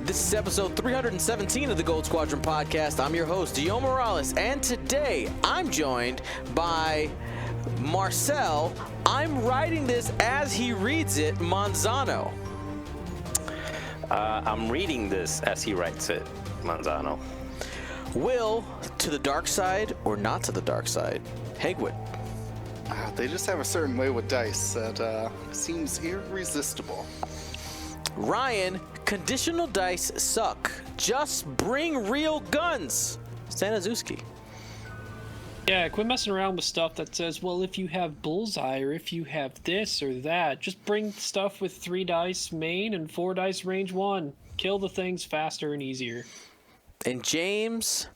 This is episode 317 of the Gold Squadron podcast. I'm your host, Dio Morales, and today I'm joined by Marcel. I'm writing this as he reads it, Manzano. I'm reading this as he writes it, Manzano. Will, to the dark side or not to the dark side? Hagwood. They just have a certain way with dice that seems irresistible. Ryan, conditional dice suck. Just bring real guns. Staniszewski. Yeah, quit messing around with stuff that says, well, if you have bullseye or if you have this or that, just bring stuff with 3 dice main and 4 dice range 1. Kill the things faster and easier. And James,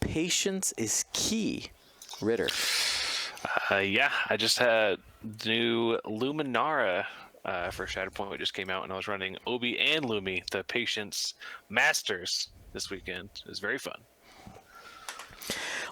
patience is key. Ritter. Yeah, I just had new Luminara for Shatterpoint, which just came out, and I was running Obi and Lumi, the Patience Masters, this weekend. It was very fun.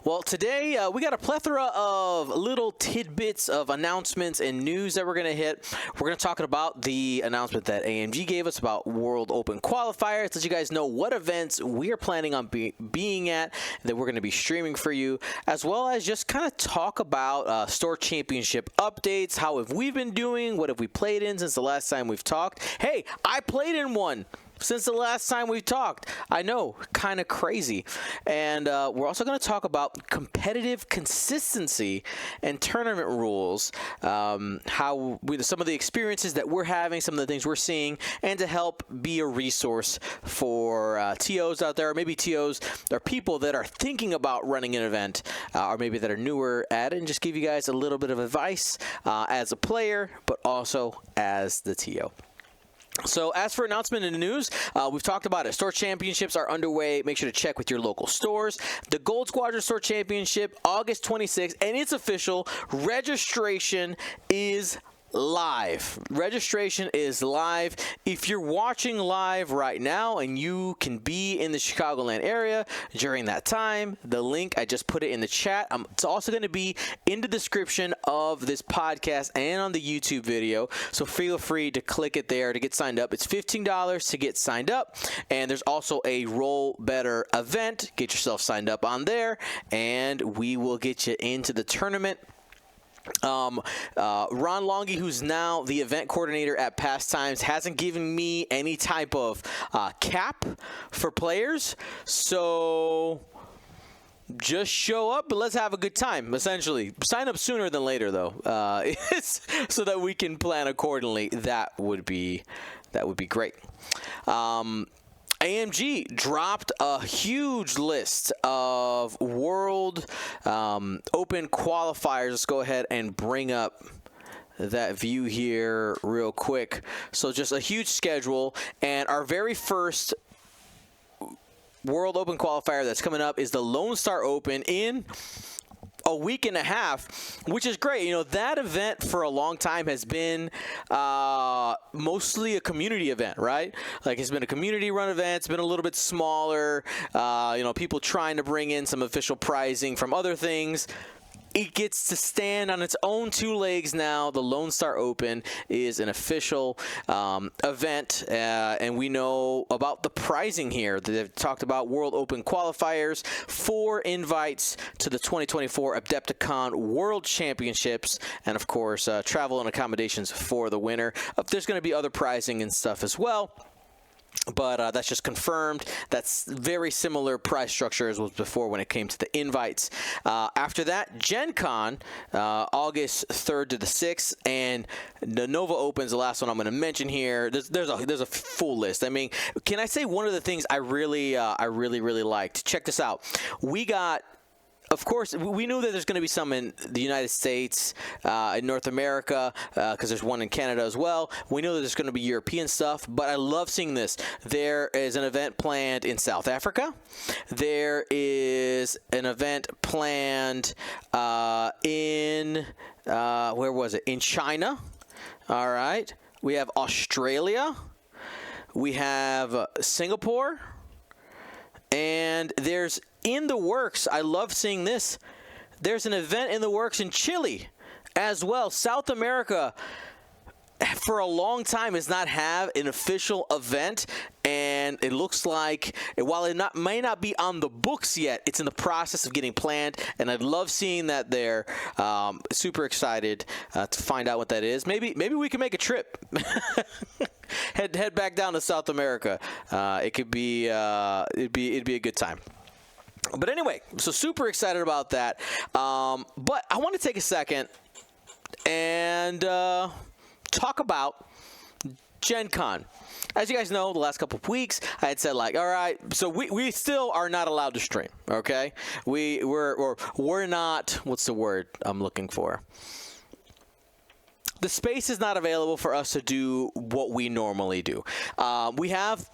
Well, today we got a plethora of little tidbits of announcements and news that we're going to hit. We're going to talk about the announcement that AMG gave us about World Open Qualifiers, let you guys know what events we are planning on being at that we're going to be streaming for you, as well as just kind of talk about store championship updates. How have we been doing? What have we played in since the last time we've talked? Hey, I played in one since the last time we talked. I know, kind of crazy. And we're also going to talk about competitive consistency and tournament rules, some of the experiences that we're having, some of the things we're seeing, and to help be a resource for TOs out there, or maybe TOs or people that are thinking about running an event, or maybe that are newer at it, and just give you guys a little bit of advice as a player, but also as the TO. So as for announcement and news, we've talked about it. Store championships are underway. Make sure to check with your local stores. The Gold Squadron Store Championship, August 26th, and it's official. Registration is live. Registration is live. If you're watching live right now and you can be in the Chicagoland area during that time, the link, I just put it in the chat. It's also going to be in the description of this podcast and on the YouTube video, so feel free to click it there to get signed up. It's $15 to get signed up, and there's also a Roll Better event. Get yourself signed up on there, and we will get you into the tournament. Ron Longy, who's now the event coordinator at Pastimes, hasn't given me any type of cap for players, so just show up, but let's have a good time, essentially. Sign up sooner than later, though, so that we can plan accordingly. That would be great. AMG dropped a huge list of World Open Qualifiers. Let's go ahead and bring up that view here real quick. So just a huge schedule, and our very first World Open Qualifier that's coming up is the Lone Star Open in a week and a half, which is great. You know, that event for a long time has been mostly a community event, right? Like, it's been a community run event. It's been a little bit smaller. People trying to bring in some official prizing from other things. It gets to stand on its own 2 legs now. The Lone Star Open is an official event, and we know about the prizing here. They've talked about World Open Qualifiers, 4 invites to the 2024 Adepticon World Championships, and of course, travel and accommodations for the winner. There's going to be other prizing and stuff as well, but that's just confirmed. That's very similar price structure as was before when it came to the invites. After that, Gen Con, August 3rd to the 6th, and the Nova Open's the last one I'm going to mention here. There's a full list. I mean, can I say one of the things I really liked? Check this out. We got, of course, we knew that there's going to be some in the United States, in North America, because there's one in Canada as well. We know that there's going to be European stuff, but I love seeing this. There is an event planned in South Africa. There is an event planned in, where was it? In China. All right. We have Australia. We have Singapore. And there's in the works, I love seeing this, there's an event in the works in Chile as well. South America, for a long time, has not had an official event, and and it looks like while it may not be on the books yet, it's in the process of getting planned, and I love seeing that there. Super excited to find out what that is. Maybe we can make a trip. head back down to South America. It could be it'd be a good time. But anyway, so super excited about that. But I want to take a second and talk about Gen Con. As you guys know, the last couple of weeks, I had said, like, all right, so we still are not allowed to stream, okay? We're not, what's the word I'm looking for? The space is not available for us to do what we normally do. We have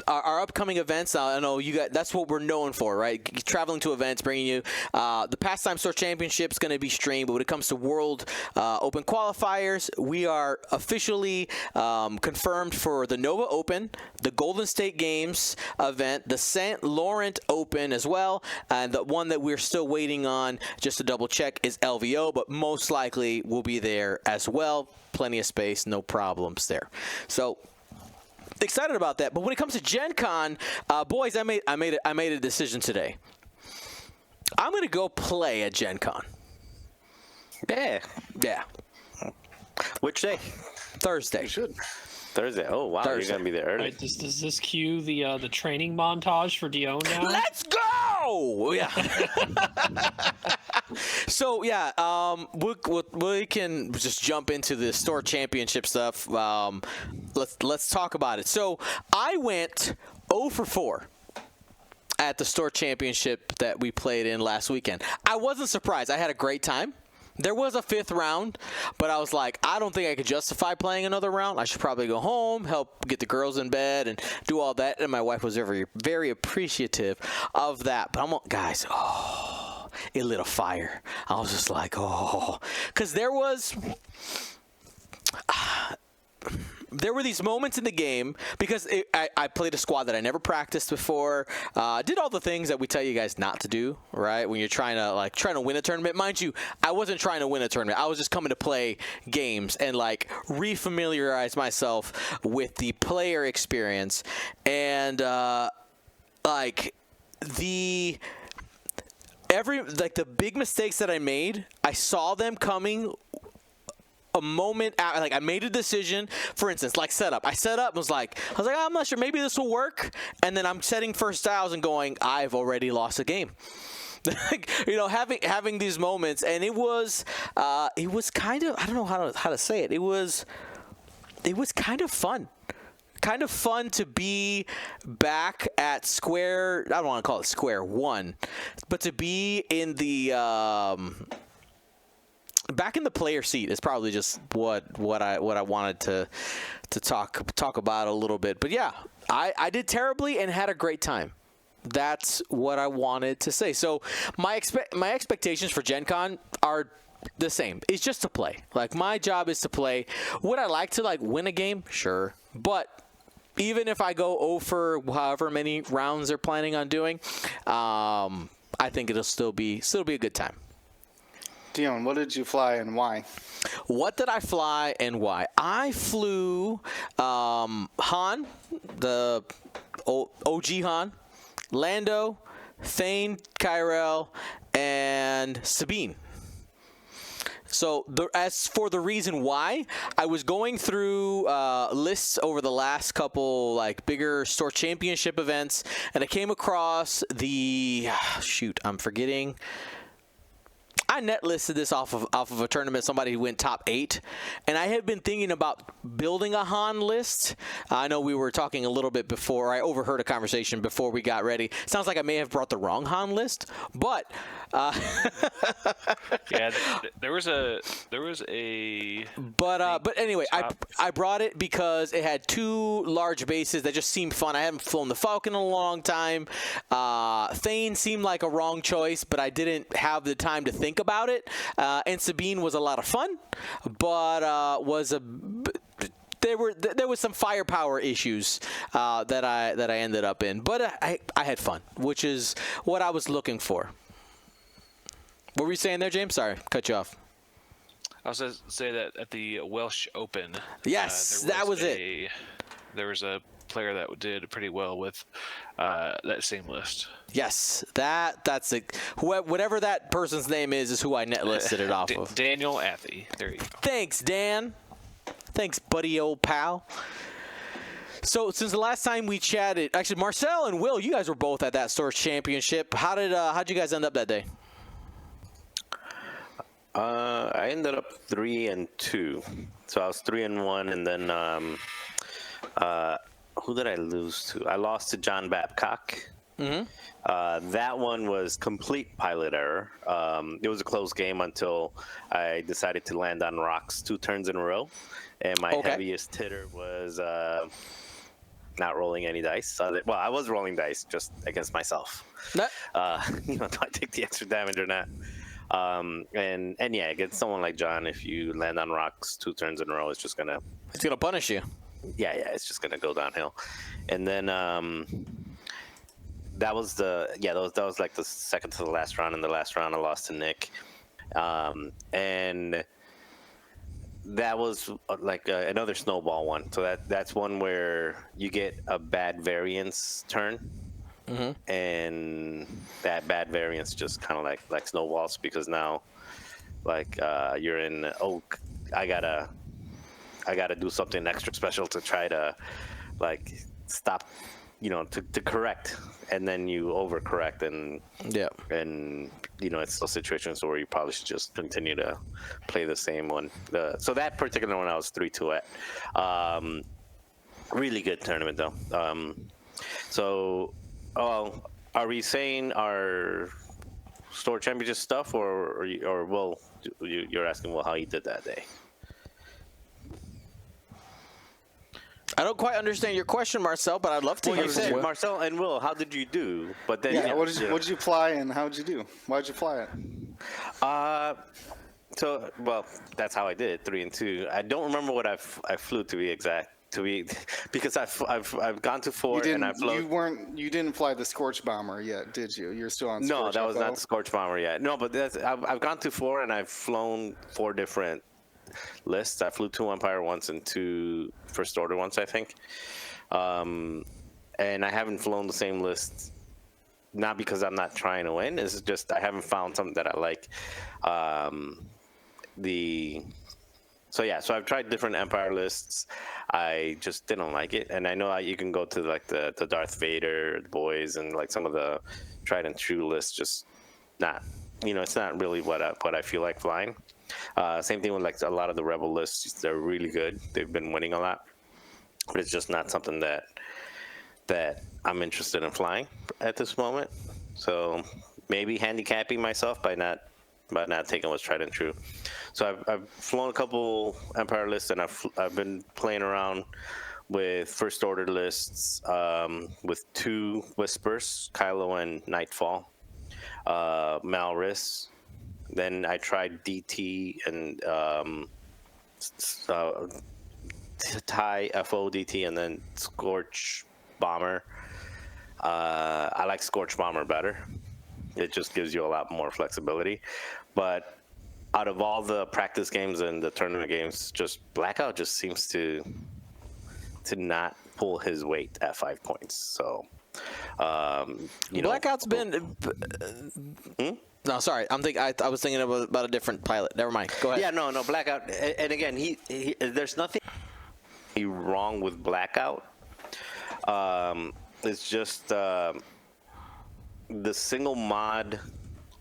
our upcoming events. I know you guys, that's what we're known for, right? Traveling to events, bringing you the Pastime Store Championship is going to be streamed, but when it comes to World Open Qualifiers, we are officially confirmed for the Nova Open, the Golden State Games event, the St. Laurent Open as well, and the one that we're still waiting on just to double check is LVO, but most likely will be there as well. Plenty of space, no problems there. So excited about that. But when it comes to Gen Con, boys, I made a decision today. I'm gonna go play at Gen Con. Yeah. Which day? Thursday. You should. Thursday. Oh wow, Thursday. you're gonna be there early. Right, does this cue the training montage for Dion now? Let's go! Yeah. So yeah, we can just jump into the store championship stuff. Let's talk about it. So I went 0 for 4 at the store championship that we played in last weekend. I wasn't surprised. I had a great time. There was a 5th round, but I was like, I don't think I could justify playing another round. I should probably go home, help get the girls in bed, and do all that. And my wife was very, very appreciative of that. But guys, it lit a fire. I was just like, because there were these moments in the game because I played a squad that I never practiced before. Did all the things that we tell you guys not to do, right? When you're trying to win a tournament. Mind you, I wasn't trying to win a tournament. I was just coming to play games and refamiliarize myself with the player experience. And the big mistakes that I made, I saw them coming a moment out. I made a decision, for instance, setup. I set up, I was like, I'm not sure, maybe this will work. And then I'm setting first styles and going, I've already lost a game. Having these moments, and it was kind of, I don't know how to say it. It was kind of fun. Kind of fun to be back at square, I don't want to call it square one, but to be in the back in the player seat is probably just what I wanted to talk about a little bit. But yeah, I did terribly and had a great time. That's what I wanted to say. So my expectations for Gen Con are the same. It's just to play. My job is to play. Would I like to win a game? Sure. But even if I go 0 for however many rounds they're planning on doing, I think it'll still be a good time. Dion, what did you fly and why? What did I fly and why? I flew Han, the OG Han, Lando, Thane, Kyrell, and Sabine. So as for the reason why, I was going through lists over the last couple bigger store championship events, and I came across I'm forgetting. I net listed this off of a tournament, somebody who went top 8, and I had been thinking about building a Han list. I know we were talking a little bit before. I overheard a conversation before we got ready. Sounds like I may have brought the wrong Han list, but yeah, there was a. But anyway, I brought it because it had 2 large bases that just seemed fun. I haven't flown the Falcon in a long time. Thane seemed like a wrong choice, but I didn't have the time to think about it. And Sabine was a lot of fun, but there was some firepower issues that I ended up in. But I had fun, which is what I was looking for. What were you saying there, James? Sorry, cut you off. I was going to say that at the Welsh Open. Yes, that was it. There was a player that did pretty well with that same list. Yes, that's it. Whatever that person's name is who I net listed it off of. Daniel Athey. There you go. Thanks, Dan. Thanks, buddy, old pal. So since the last time we chatted, actually, Marcel and Will, you guys were both at that Source Championship. How'd you guys end up that day? I ended up 3-2. So I was 3-1, and then who did I lose to? I lost to John Babcock. That one was complete pilot error. It was a close game until I decided to land on rocks 2 turns in a row, and my heaviest hitter was not rolling any dice. Well, I was rolling dice just against myself. Do I take the extra damage or not? And yeah, against someone like John, if you land on rocks 2 turns in a row, it's gonna punish you. Yeah, it's just gonna go downhill. And then that was like the second to the last round. In the last round, I lost to Nick, and that was like another snowball one. So that's one where you get a bad variance turn. And that bad variance just kind of like snowballs, because now like you're in I gotta do something extra special to try to like stop, to correct, and then you overcorrect, and it's those situations where you probably should just continue to play the same one. So that particular one I was 3-2 at. Really good tournament though. Are we saying our store championship stuff, or Will? You're asking Will how he did that day? I don't quite understand your question, Marcel, but I'd love to hear you from said Will. Marcel and Will, how did you do? But then what did you fly and how did you do? Why did you fly it? Well, that's how I did it, 3-2. I don't remember what I flew, to be exact. Because I've gone to 4 and I've flown. You didn't fly the Scorch Bomber yet, did you? You're still on. No, Scorch that was FO? not the Scorch Bomber yet. No, but I've gone to 4 and I've flown 4 different lists. I flew 2 Empire once and 2 First Order once, I think. And I haven't flown the same list, not because I'm not trying to win. It's just I haven't found something that I like. So I've tried different Empire lists. I just didn't like it, and I know you can go to like the Darth Vader, the boys, and like some of the tried and true lists. Just not, it's not really what I feel like flying. Same thing with like a lot of the Rebel lists. They're really good. They've been winning a lot, but it's just not something that I'm interested in flying at this moment. So maybe handicapping myself by not taking what's tried and true. So I've flown a couple Empire lists, and I've been playing around with First Order lists, with 2 Whispers, Kylo and Nightfall, Malris. Then I tried DT and TIE FO DT, and then Scorch Bomber. I like Scorch Bomber better. It just gives you a lot more flexibility. But out of all the practice games and the tournament games, just Blackout just seems to not pull his weight at 5 points. So, Blackout's been. No, sorry. I was thinking about a different pilot. Never mind. Go ahead. Yeah, no, Blackout. And again, he there's nothing wrong with Blackout. It's just the single mod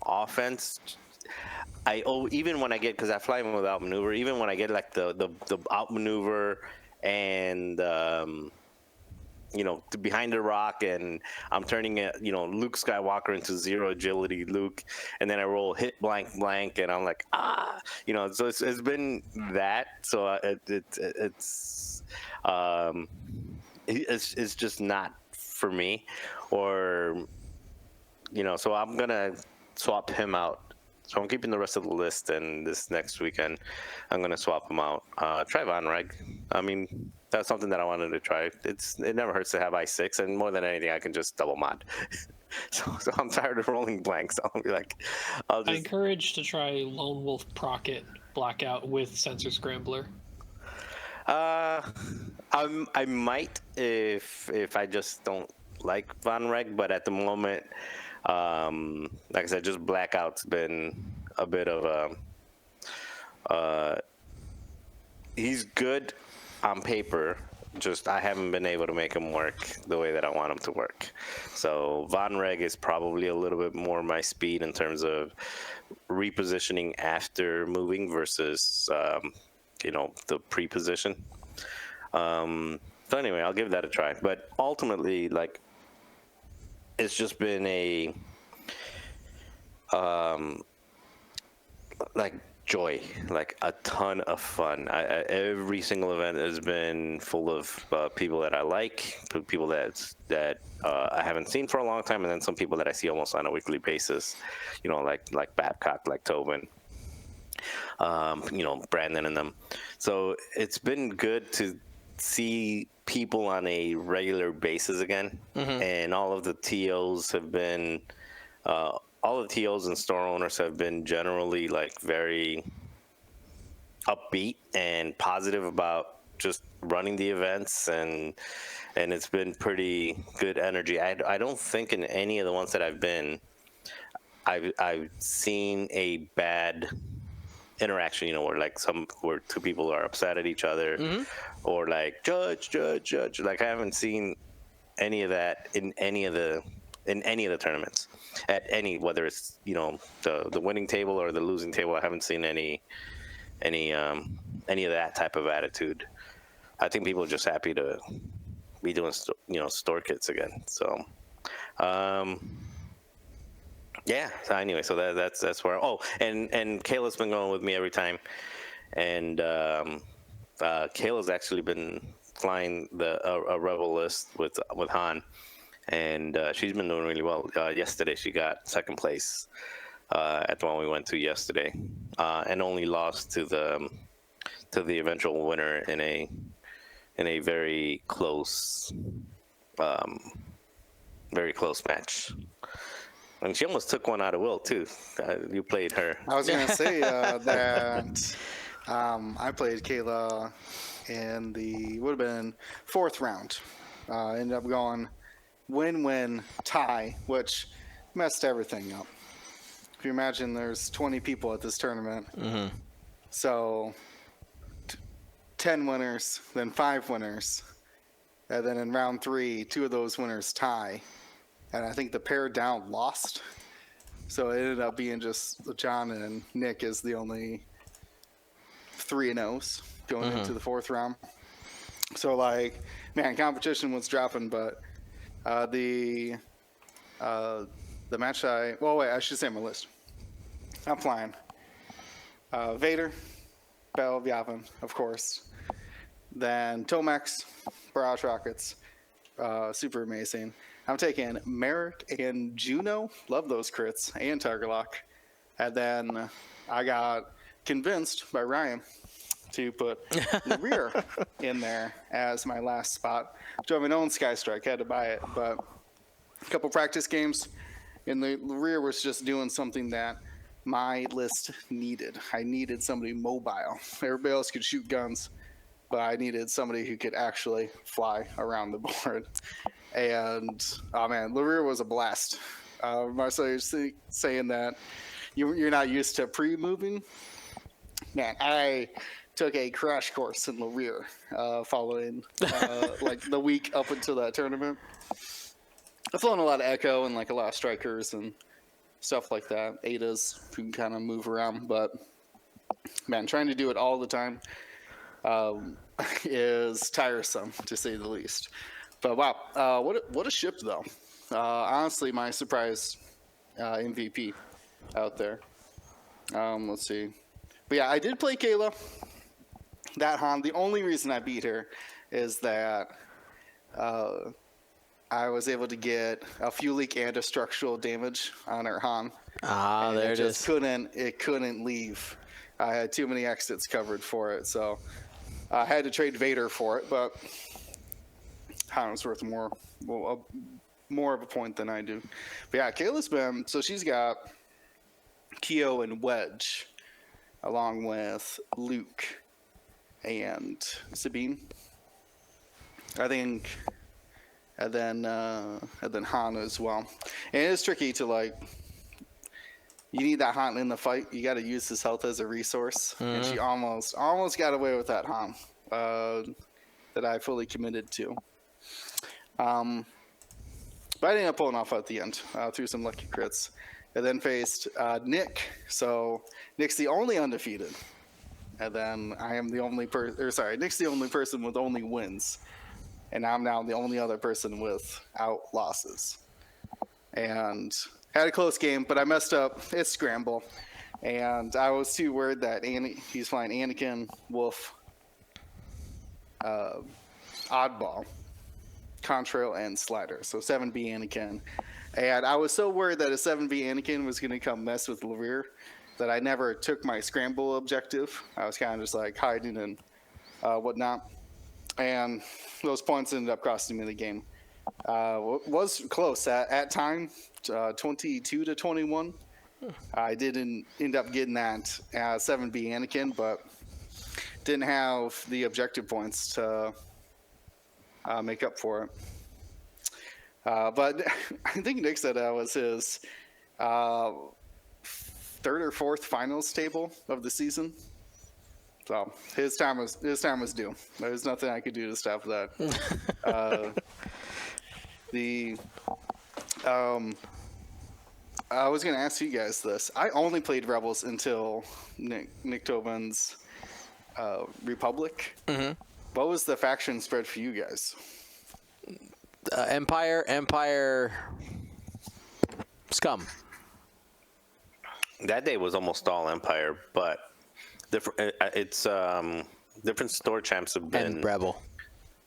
offense. Even when I get, because I fly him without maneuver, even when I get like the outmaneuver and behind the rock, and I'm turning it, Luke Skywalker into 0 agility Luke, and then I roll hit blank, and I'm like, so it's been that. So it's just not for me, or so I'm gonna swap him out. So I'm keeping the rest of the list, and this next weekend I'm gonna swap him out. Try Von Reg. I mean, that's something that I wanted to try. It never hurts to have I6, and more than anything, I can just double mod. so I'm tired of rolling blanks. So I'll be like, I encourage to try Lone Wolf Procket Blackout with Sensor Scrambler. I might if I just don't like Von Reg, but at the moment, like I said, just Blackout's been a bit of a. He's good on paper. Just I haven't been able to make him work the way that I want him to work. So Von Reg is probably a little bit more my speed in terms of repositioning after moving versus the pre-position. So anyway, I'll give that a try. But ultimately, like, it's just been a like joy, like a ton of fun. Every single event has been full of people that I like, people that I haven't seen for a long time, and then some people that I see almost on a weekly basis. Like Babcock, like Tobin, Brandon and them. So it's been good to see people on a regular basis again, and all of the TOs have been. All the TOs and store owners have been generally like very upbeat and positive about just running the events, and it's been pretty good energy. I don't think in any of the ones that I've been, I've seen a bad interaction, where two people are upset at each other, or like judge. Like I haven't seen any of that in any of the tournaments. At any, whether it's the winning table or the losing table, I haven't seen any of that type of attitude. I think people are just happy to be doing store kits again. So yeah. So anyway, so that's where. Oh, and Kayla's been going with me every time, and Kayla's actually been flying a Rebel list with Han. And she's been doing really well. Yesterday, she got second place at the one we went to yesterday, and only lost to the eventual winner in a very close match. And she almost took one out of Will too. You played her. I was gonna say that I played Kayla in the would have been fourth round. Ended up going win-win tie, which messed everything up. If you imagine there's 20 people at this tournament, so 10 winners, then 5 winners, and then in round 3, 2 of those winners tie, and I think the pair down lost. So it ended up being just John and Nick as the only 3-0s going into the fourth round. So competition was dropping, but the match I should say my list. I'm flying Vader, Bell, Yavin, of course. Then Tomax, Barrage Rockets, super amazing. I'm taking Merrick and Juno, love those crits, and Tiger Lock. And then I got convinced by Ryan to put the rear in there as my last spot. I have my own Sky Strike, had to buy it, but a couple practice games, and the rear was just doing something that my list needed. I needed somebody mobile. Everybody else could shoot guns, but I needed somebody who could actually fly around the board. And oh man, the rear was a blast. Marcel, you're saying that you're not used to pre-moving. Man, I took a crash course in the rear following the week up until that tournament. I've flown a lot of Echo and a lot of Strikers and stuff like that. Adas who can kind of move around, but man, trying to do it all the time is tiresome to say the least. But wow, what a ship though. Honestly, my surprise MVP out there. Let's see. But yeah, I did play Kayla. That Han. The only reason I beat her is that I was able to get a fuel leak and a structural damage on her Han. Ah, there it is. It couldn't leave. I had too many exits covered for it, so I had to trade Vader for it. But Han was worth more of a point than I do. But yeah, Kayla's been she's got Keo and Wedge, along with Luke. and Sabine, I think, and then Hana as well. And it is tricky to like. You need that Han in the fight. You got to use his health as a resource, and she almost got away with that Han that I fully committed to. But I ended up pulling off at the end through some lucky crits. And then faced Nick. So Nick's the only undefeated. And then I am the only Nick's the only person with only wins. And I'm now the only other person without losses. And had a close game, but I messed up. It's Scramble. And I was too worried that he's flying Anakin, Wolf, Oddball, Contrail, and Slider. So 7B Anakin. And I was so worried that a 7B Anakin was going to come mess with Larir that I never took my Scramble objective. I was kind of just like hiding and whatnot. And those points ended up costing me the game. Was close at time, 22 to 21. I didn't end up getting that 7B Anakin, but didn't have the objective points to make up for it. But I think Nick said that was his third or fourth finals table of the season. So his time was due. There was nothing I could do to stop that. I was going to ask you guys this. I only played Rebels until Nick Tobin's Republic. Mm-hmm. What was the faction spread for you guys? Empire, Scum. That day was almost all Empire, but it's different store champs have been And Rebel.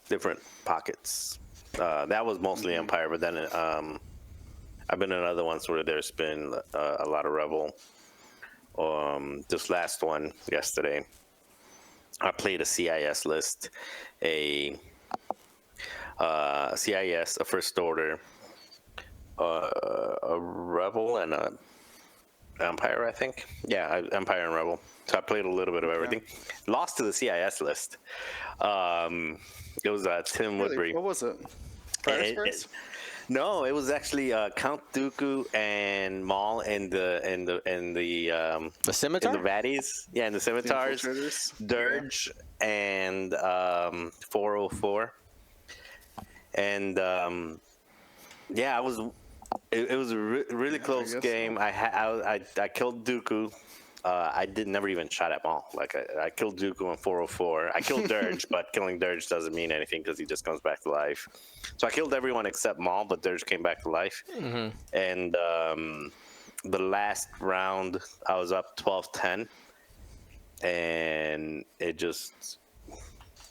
different pockets. That was mostly Empire, but then I've been in other ones where there's been a lot of Rebel. This last one yesterday, I played a CIS list, a CIS, a First Order, a Rebel, and a Empire, I think. Yeah, Empire and Rebel. So I played a little bit of everything. Lost to the CIS list. It was Tim Woodbury. What was it? Fires? No, it was actually Count Dooku and Maul and the Scimitar? in the Vaddies. Yeah, and the Scimitars. Dirge and 404. And yeah, it was a really close game. So. I killed Dooku. I never even shot at Maul. Like I killed Dooku in 404. I killed Dirge, but killing Dirge doesn't mean anything because he just comes back to life. So I killed everyone except Maul, but Dirge came back to life. Mm-hmm. And the last round, I was up 12-10, and it just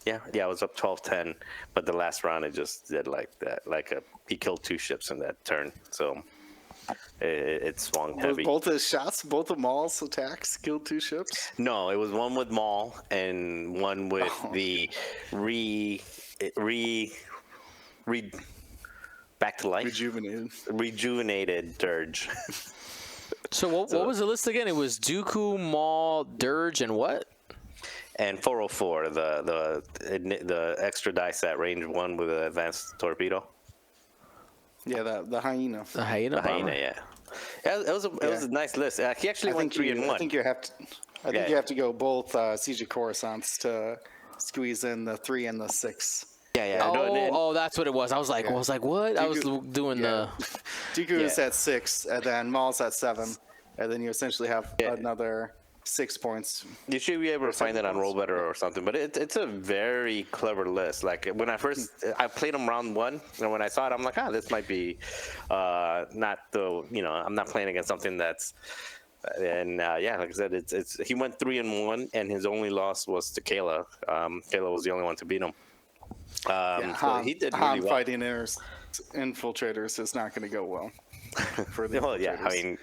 I was up 12-10. But the last round, it just did like that. He killed 2 ships in that turn. So. It swung heavy. Both his shots, both of Maul's attacks killed 2 ships? No, it was one with Maul and one with the back to life. Rejuvenated Dirge. So what was the list again? It was Dooku, Maul, Dirge, and what? And 404, the extra dice at range 1 with an advanced torpedo. Yeah, the hyena. The hyena. The hyena, yeah. It was a nice list. He actually went 3-1. I think you have to. You have to go both Siege of Coruscant to squeeze in the 3 and the 6. Yeah. Oh, that's what it was. I was like, what? Dooku, I was doing the. Dooku is at 6, and then Maul's at 7, and then you essentially have another 6 points. You should be able to find it on Rollbetter or something, but it's a very clever list. Like when I played them round 1, and when I saw it, I'm like, this might be not the I'm not playing against something that's. And like I said, it's he went 3-1, and his only loss was to Kayla. Kayla was the only one to beat him. So he did really well. Fighting infiltrators is not going to go well. For the I mean,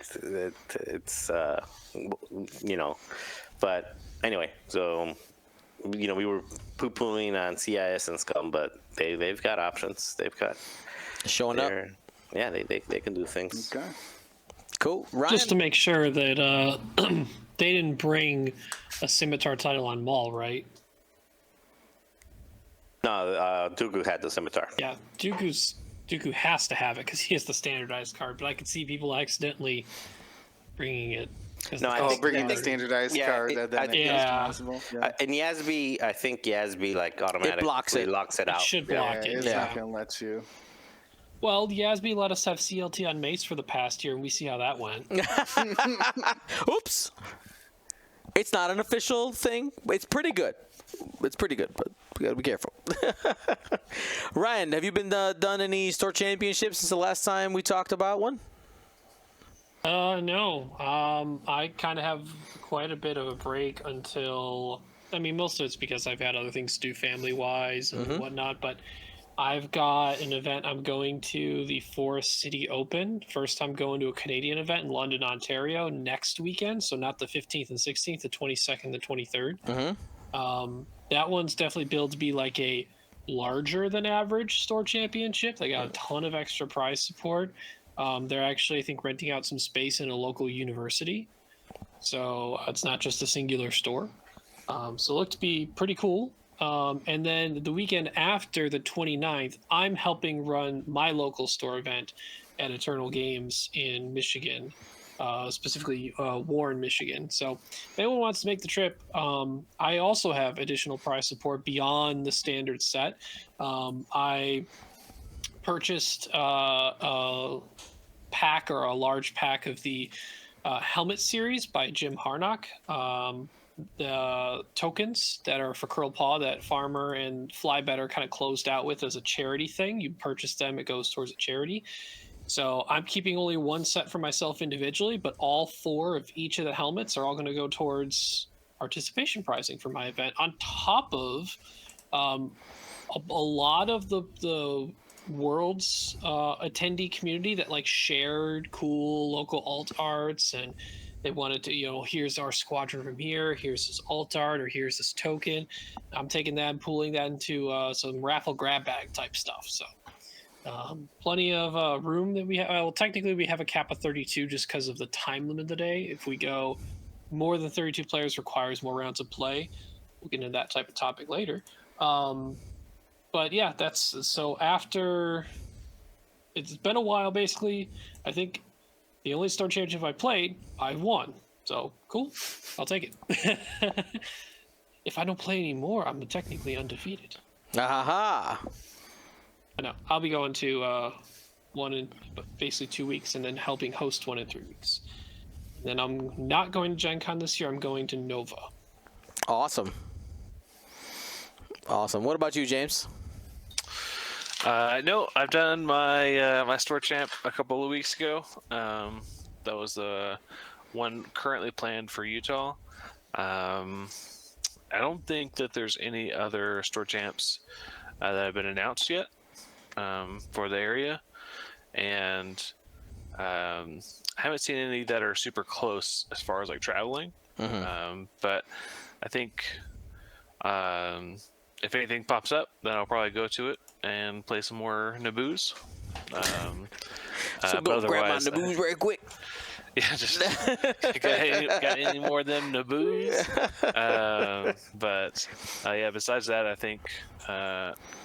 it's but anyway, so we were poo-pooing on CIS and Scum, but they've got options. They've got showing up. Yeah, they can do things. Okay. Cool. Ryan? Just to make sure that they didn't bring a Scimitar title on Maul, right? No, Dooku had the scimitar. Yeah, Dooku has to have it because he has the standardized card. But I could see people accidentally bringing it. No, I think- bringing I the think- standardized yeah, card it- that then I it think- becomes Yeah. customizable. Yeah. And Yasby, I think Yasby like automatically blocks it. locks it It out. should Yeah, block it. it's Yeah. not going to let you. Well, Yasby let us have CLT on Mace for the past year, and we see how that went. Oops. It's not an official thing. It's pretty good. It's pretty good, but we gotta be careful. Ryan, have you been done any store championships since the last time we talked about one? No. I kind of have quite a bit of a break until. I mean, most of it's because I've had other things to do family-wise and whatnot. But I've got an event I'm going to, the Forest City Open. First, I'm going to a Canadian event in London, Ontario next weekend. So not the 15th and 16th, the 22nd and 23rd. That one's definitely billed to be like a larger than average store championship. They got a ton of extra prize support. They're actually, I think, renting out some space in a local university. So it's not just a singular store. So it looked to be pretty cool. And then the weekend after the 29th, I'm helping run my local store event at Eternal Games in Michigan, specifically Warren, Michigan. So if anyone wants to make the trip, I also have additional prize support beyond the standard set. I purchased a pack or a large pack of the helmet series by Jim Harnock. The tokens that are for Curl Paw that Farmer and Fly Better kind of closed out with as a charity thing. You purchase them, it goes towards a charity. So I'm keeping only one set for myself individually, but all 4 of each of the helmets are all going to go towards participation pricing for my event. On top of a lot of the world's attendee community that like shared cool local alt arts, and they wanted to, here's our squadron from here, here's this alt art, or here's this token. I'm taking that and pooling that into some raffle grab bag type stuff. So plenty of room that we have. Well, technically we have a cap of 32 just because of the time limit of the day. If we go more than 32 players, requires more rounds of play. We'll get into that type of topic later. But yeah, that's so after. It's been a while, basically. I think the only Store Championship I played, I won. So cool, I'll take it. If I don't play anymore, I'm technically undefeated. Aha. I know. I'll be going to one in basically 2 weeks, and then helping host one in 3 weeks. Then I'm not going to Gen Con this year. I'm going to Nova. Awesome. What about you, James? No, I've done my my store champ a couple of weeks ago. That was the one currently planned for Utah. I don't think that there's any other store champs that have been announced yet for the area, and I haven't seen any that are super close as far as like traveling. But I think if anything pops up, then I'll probably go to it and play some more Naboos. So go grab my Naboos real quick. Yeah, just got any more of them Naboos? But yeah, besides that, I think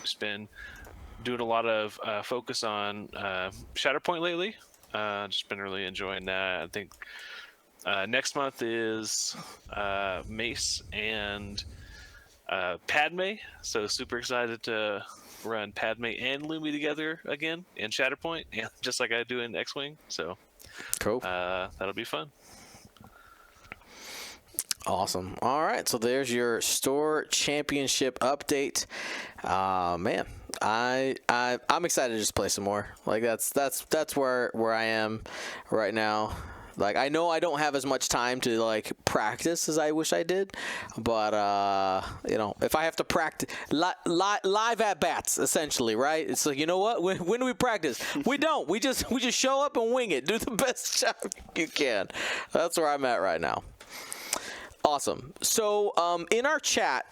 just been doing a lot of focus on Shatterpoint lately. Just been really enjoying that. I think next month is Mace and Padme, so super excited to run Padme and Lumi together again in Shatterpoint, and just like I do in X-Wing. So cool. That'll be fun. Awesome. All right, so there's your store championship update. Man, I'm excited to just play some more. Like that's where I am right now. Like, I know I don't have as much time to like practice as I wish I did, but if I have to practice live at bats, essentially, right? It's like, you know what? When do we practice? We don't. We just show up and wing it. Do the best job you can. That's where I'm at right now. Awesome. So in our chat,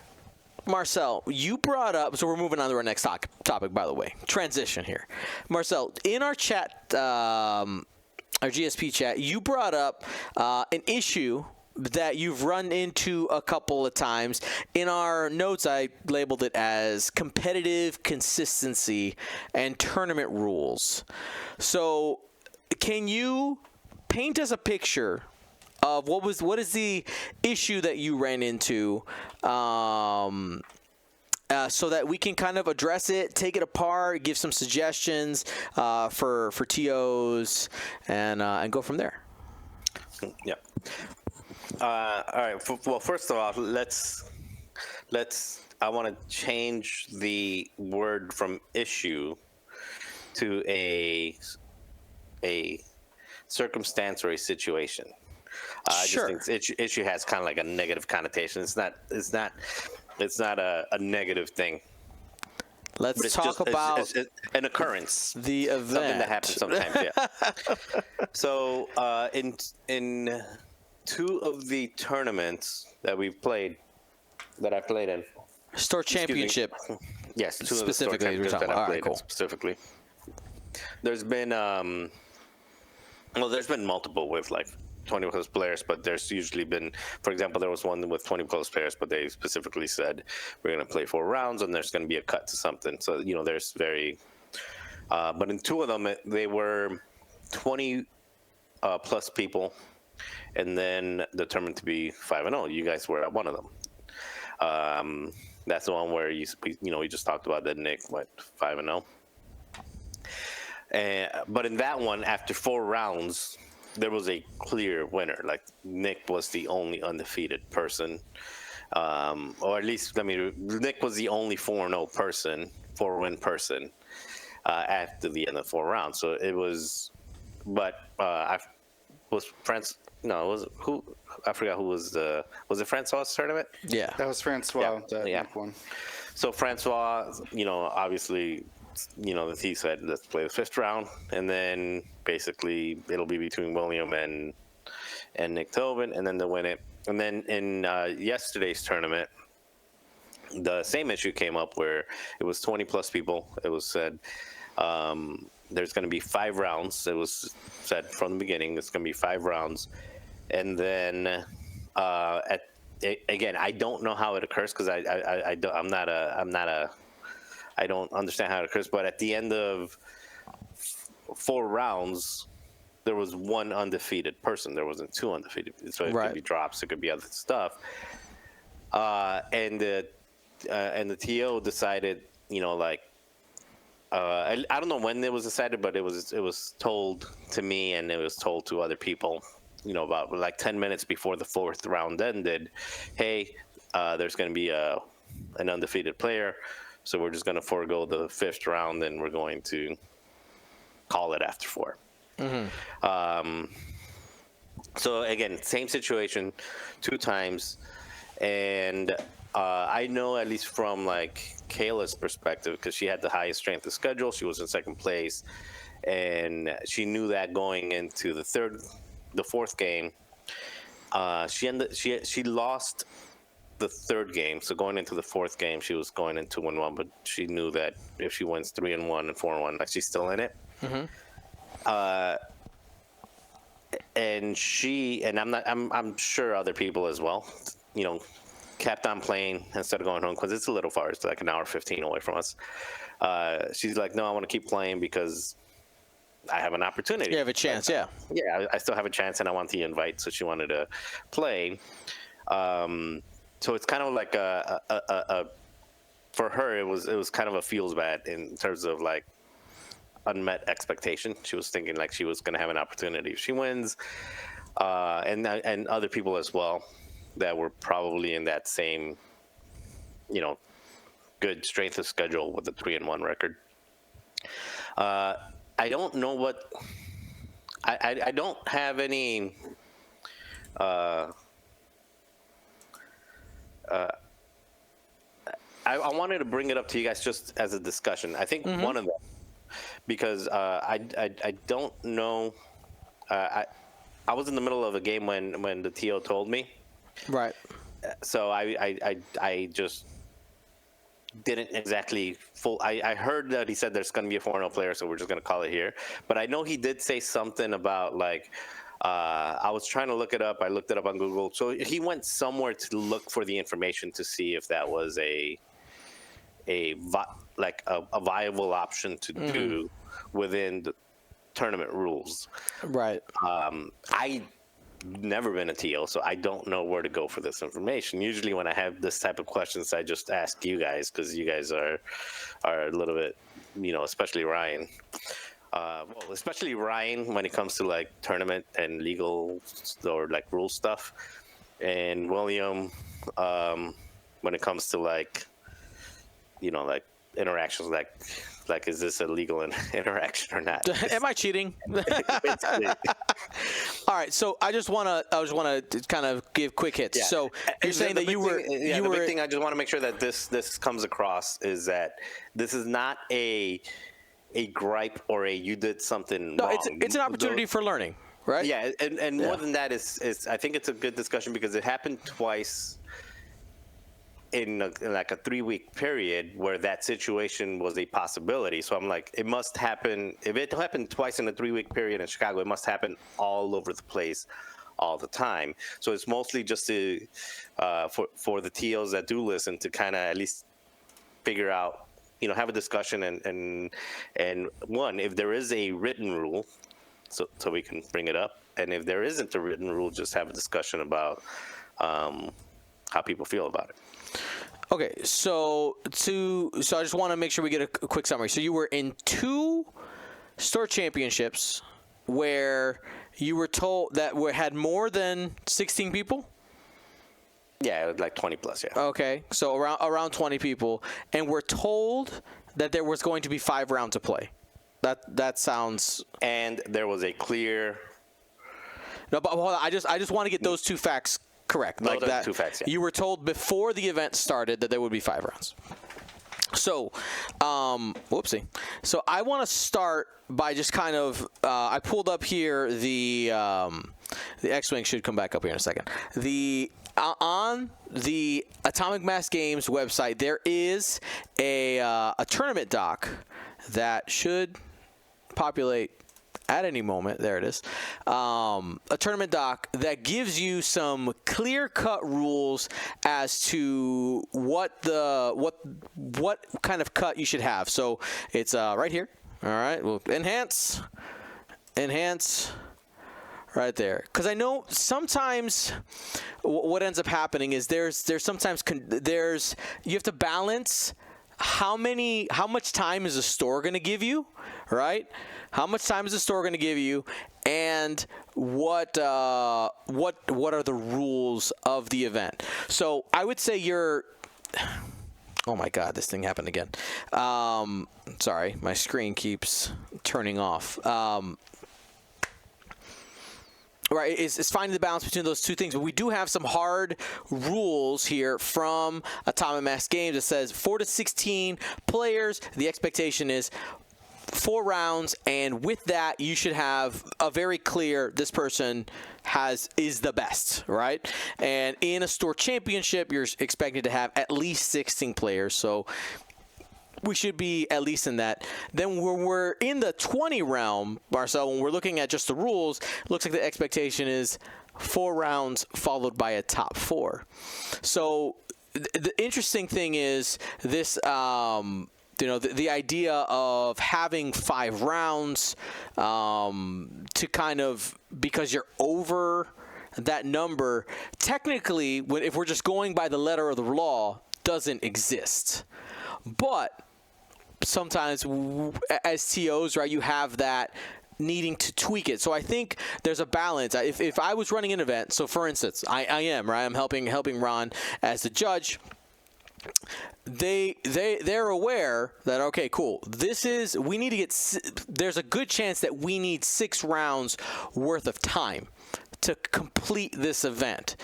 Marcel, you brought up, so we're moving on to our next topic, by the way. Transition here. Marcel, in our chat, our GSP chat, you brought up an issue that you've run into a couple of times. In our notes, I labeled it as competitive consistency and tournament rules. So, can you paint us a picture of what is the issue that you ran into, so that we can kind of address it, take it apart, give some suggestions for TOs, and go from there. Yeah. All right. Well, first of all, let's. I want to change the word from issue to a circumstance or a situation. Sure. I just think issue has kind of like a negative connotation. It's not a negative thing. Let's talk about it's an occurrence. the event. Something that happens sometimes. Yeah. So in two of the tournaments that I played in. Store Championship. Yes, two Specifically, of the store championships that I all right, played cool. in specifically. There's been there's been multiple with like 20 plus players, but there's usually been, for example, there was one with 20 plus players, but they specifically said we're going to play 4 rounds and there's going to be a cut to something. So there's but in 2 of them they were 20 plus people, and then determined to be 5-0. You guys were at one of them. That's the one where we just talked about that Nick went 5-0. But in that one, after 4 rounds, there was a clear winner. Like Nick was the only undefeated person, or at least Nick was the only 4-0 person, 4-win person after the end of 4 rounds. So it was, but I forgot who was it Francois' tournament? Yeah. That was Francois. Yeah. That one. So Francois, obviously, he said let's play the 5th round, and then basically it'll be between William and Nick Tobin, and then they'll win it. And then in yesterday's tournament, the same issue came up where it was 20 plus people. It was said there's going to be 5 rounds. It was said from the beginning it's going to be 5 rounds, and then again, I don't know how it occurs because I don't understand how it occurs. But at the end of 4 rounds, there was 1 undefeated person. There wasn't 2 undefeated. So it could be drops. It could be other stuff. And the TO decided, I don't know when it was decided, but it was told to me and it was told to other people, about like 10 minutes before the 4th round ended. Hey, there's going to be an undefeated player, so we're just going to forego the 5th round and we're going to call it after 4. Mm-hmm. So again, same situation 2 times, and I know at least from like Kayla's perspective, because she had the highest strength of schedule, she was in 2nd place, and she knew that going into the 4th game. She lost the 3rd game, so going into the 4th game, she was going in 2-1, but she knew that if she wins 3-1 and 4-1, like she's still in it. Mm-hmm. And I'm sure other people as well, kept on playing instead of going home because it's a little far. It's like an hour 15 away from us. She's like, no, I want to keep playing because I have an opportunity. You have a chance, yeah. Yeah, I still have a chance, and I want the invite, so she wanted to play. So it's kind of like for her, it was kind of a feels bad in terms of like unmet expectation. She was thinking like she was going to have an opportunity if she wins, and other people as well that were probably in that same, good strength of schedule with the 3-1 record. I don't know what. I don't have any. I wanted to bring it up to you guys just as a discussion. I think one of them, because I don't know. I was in the middle of a game when the TO told me. Right. So I just didn't exactly I heard that he said there's going to be a 4-0 player, so we're just going to call it here. But I know he did say something about like I was trying to look it up. I looked it up on Google. So he went somewhere to look for the information to see if that was a viable option to do within the tournament rules. Right. I never been a TO, so I don't know where to go for this information. Usually when I have this type of questions, I just ask you guys, because you guys are a little bit, especially Ryan. Especially Ryan when it comes to like tournament and legal or like rule stuff, and William when it comes to like interactions, like is this a legal interaction or not? Am I cheating? All right, so I just want to kind of give quick hits. Yeah. So you're saying that you were the big thing I just want to make sure that this comes across is that this is not a gripe or you did something wrong. It's an opportunity for learning, right? Yeah, and more than that is I think it's a good discussion because it happened twice in like a 3-week period where that situation was a possibility. So I'm like, it must happen. If it happened twice in a 3-week period in Chicago, it must happen all over the place all the time. So it's mostly just to for the TOs that do listen to kind of at least figure out, have a discussion and one, if there is a written rule, so we can bring it up, and if there isn't a written rule, just have a discussion about how people feel about it. Okay, so I just want to make sure we get a quick summary. So you were in 2 store championships where you were told that had more than 16 people? Yeah, like 20 plus, yeah. Okay, so around 20 people, and we're told that there was going to be 5 rounds of play. That sounds. And there was a clear. No, but hold on. I just want to get those 2 facts correct. No, those 2 facts. Yeah. You were told before the event started that there would be 5 rounds. So, whoopsie. So I want to start by just kind of. I pulled up here the X-Wing should come back up here in a second. On the Atomic Mass Games website, there is a tournament doc that should populate at any moment. There it is. A tournament doc that gives you some clear-cut rules as to what kind of cut you should have. So it's right here. All right. We'll enhance. Right there, because I know sometimes what ends up happening is there's sometimes you have to balance how much time is the store going to give you, right? How much time is the store going to give you, and what are the rules of the event? So I would say oh my God, this thing happened again. Sorry, my screen keeps turning off. Right, it's finding the balance between those 2 things. But we do have some hard rules here from Atomic Mass Games. It says 4 to 16 players. The expectation is 4 rounds, and with that, you should have a very clear, this person is the best, right? And in a store championship, you're expected to have at least 16 players. So we should be at least in that. Then when we're in the 20 realm, Marcel, when we're looking at just the rules, it looks like the expectation is 4 rounds followed by a top 4. So the interesting thing is this, the idea of having 5 rounds to kind of, because you're over that number, technically, if we're just going by the letter of the law, doesn't exist. But sometimes as TOs, right, you have that needing to tweak it. So I think there's a balance. If I was running an event, so for instance, I am, right, I'm helping Ron as the judge. They're aware that, okay, cool, we need to get, there's a good chance that we need 6 rounds worth of time to complete this event.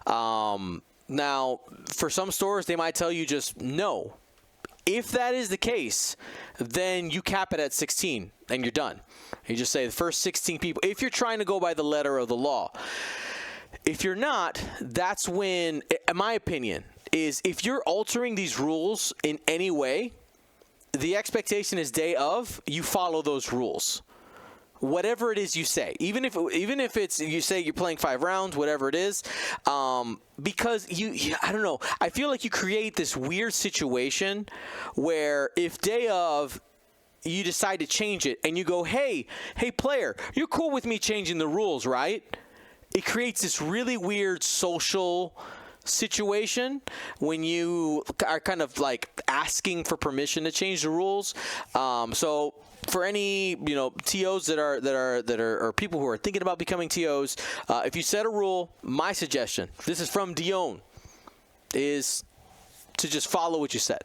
Now, for some stores, they might tell you just no. If that is the case, then you cap it at 16 and you're done. You just say the first 16 people, if you're trying to go by the letter of the law. If you're not, that's when, in my opinion, is if you're altering these rules in any way, the expectation is day of, you follow those rules, whatever it is you say, even if it's you say you're playing 5 rounds, whatever it is, because I don't know, I feel like you create this weird situation where if day of you decide to change it and you go, hey player, you're cool with me changing the rules, right? It creates this really weird social situation when you are kind of like asking for permission to change the rules. So for any TOs that are or people who are thinking about becoming TOs, if you set a rule, my suggestion, this is from Dion, is to just follow what you said.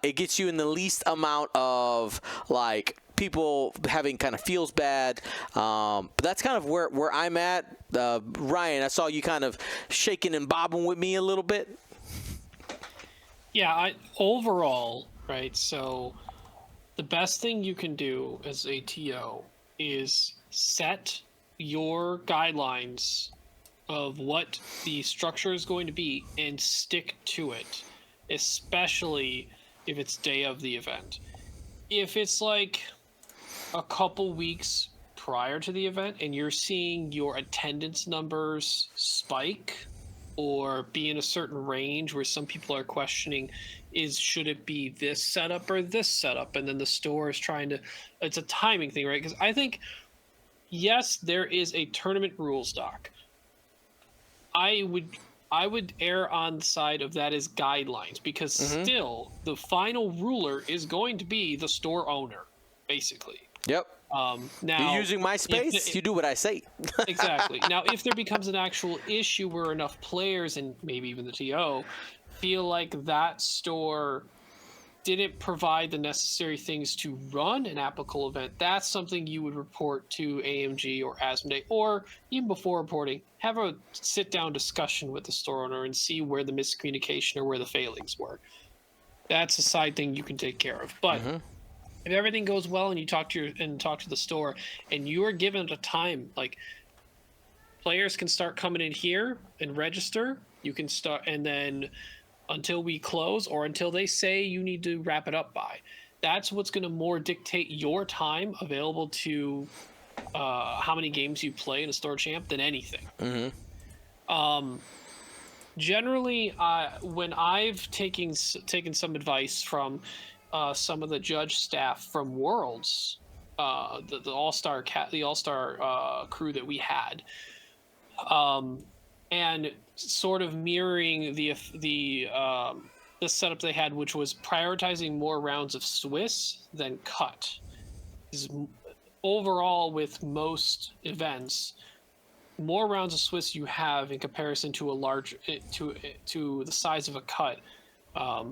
It gets you in the least amount of like people having kind of feels bad. But that's kind of where I'm at. Ryan, I saw you kind of shaking and bobbing with me a little bit. Yeah, overall, right, so the best thing you can do as a TO is set your guidelines of what the structure is going to be and stick to it, especially if it's day of the event. If it's like a couple weeks prior to the event and you're seeing your attendance numbers spike or be in a certain range where some people are questioning should it be this setup or this setup, and then the store is trying to, it's a timing thing, right? Because I think, yes, there is a tournament rules doc. I would err on the side of that as guidelines, because still the final ruler is going to be the store owner, basically. Yep. Now, you're using my space, you do what I say. Exactly. Now, if there becomes an actual issue where enough players, and maybe even the TO, feel like that store didn't provide the necessary things to run an applicable event, that's something you would report to AMG or Asmodee, or even before reporting, have a sit-down discussion with the store owner and see where the miscommunication or where the failings were. That's a side thing you can take care of. But if everything goes well and you talk to the store and you are given a time, like players can start coming in here and register, you can start, and then until we close or until they say you need to wrap it up by. That's what's going to more dictate your time available to how many games you play in a store champ than anything. Generally, when I've taken some advice from some of the judge staff from Worlds, the All-Star crew that we had, and sort of mirroring the setup they had, which was prioritizing more rounds of Swiss than cut. Overall, with most events, more rounds of Swiss you have in comparison to to the size of a cut,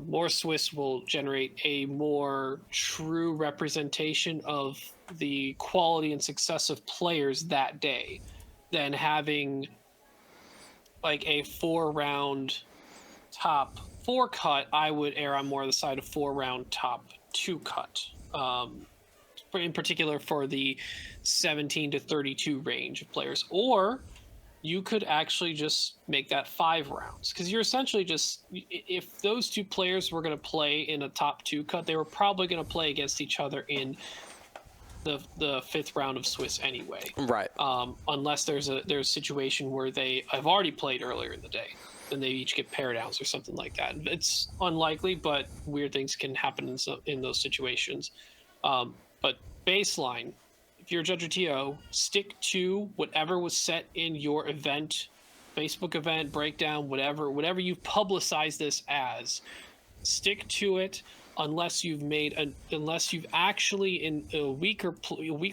more Swiss will generate a more true representation of the quality and success of players that day than having like a 4-round top 4 cut. I would err on more the side of 4-round top 2 cut. In particular for the 17 to 32 range of players. Or you could actually just make that 5 rounds, because you're essentially just, if those 2 players were going to play in a top 2 cut, they were probably going to play against each other in the 5th round of Swiss anyway. Right. Unless there's a situation where they have already played earlier in the day, then they each get pair downs or something like that. It's unlikely, but weird things can happen in those situations. But baseline, if you're a judge or TO, stick to whatever was set in your event, Facebook event, breakdown, whatever you've publicized this as. Stick to it unless you've actually in a week or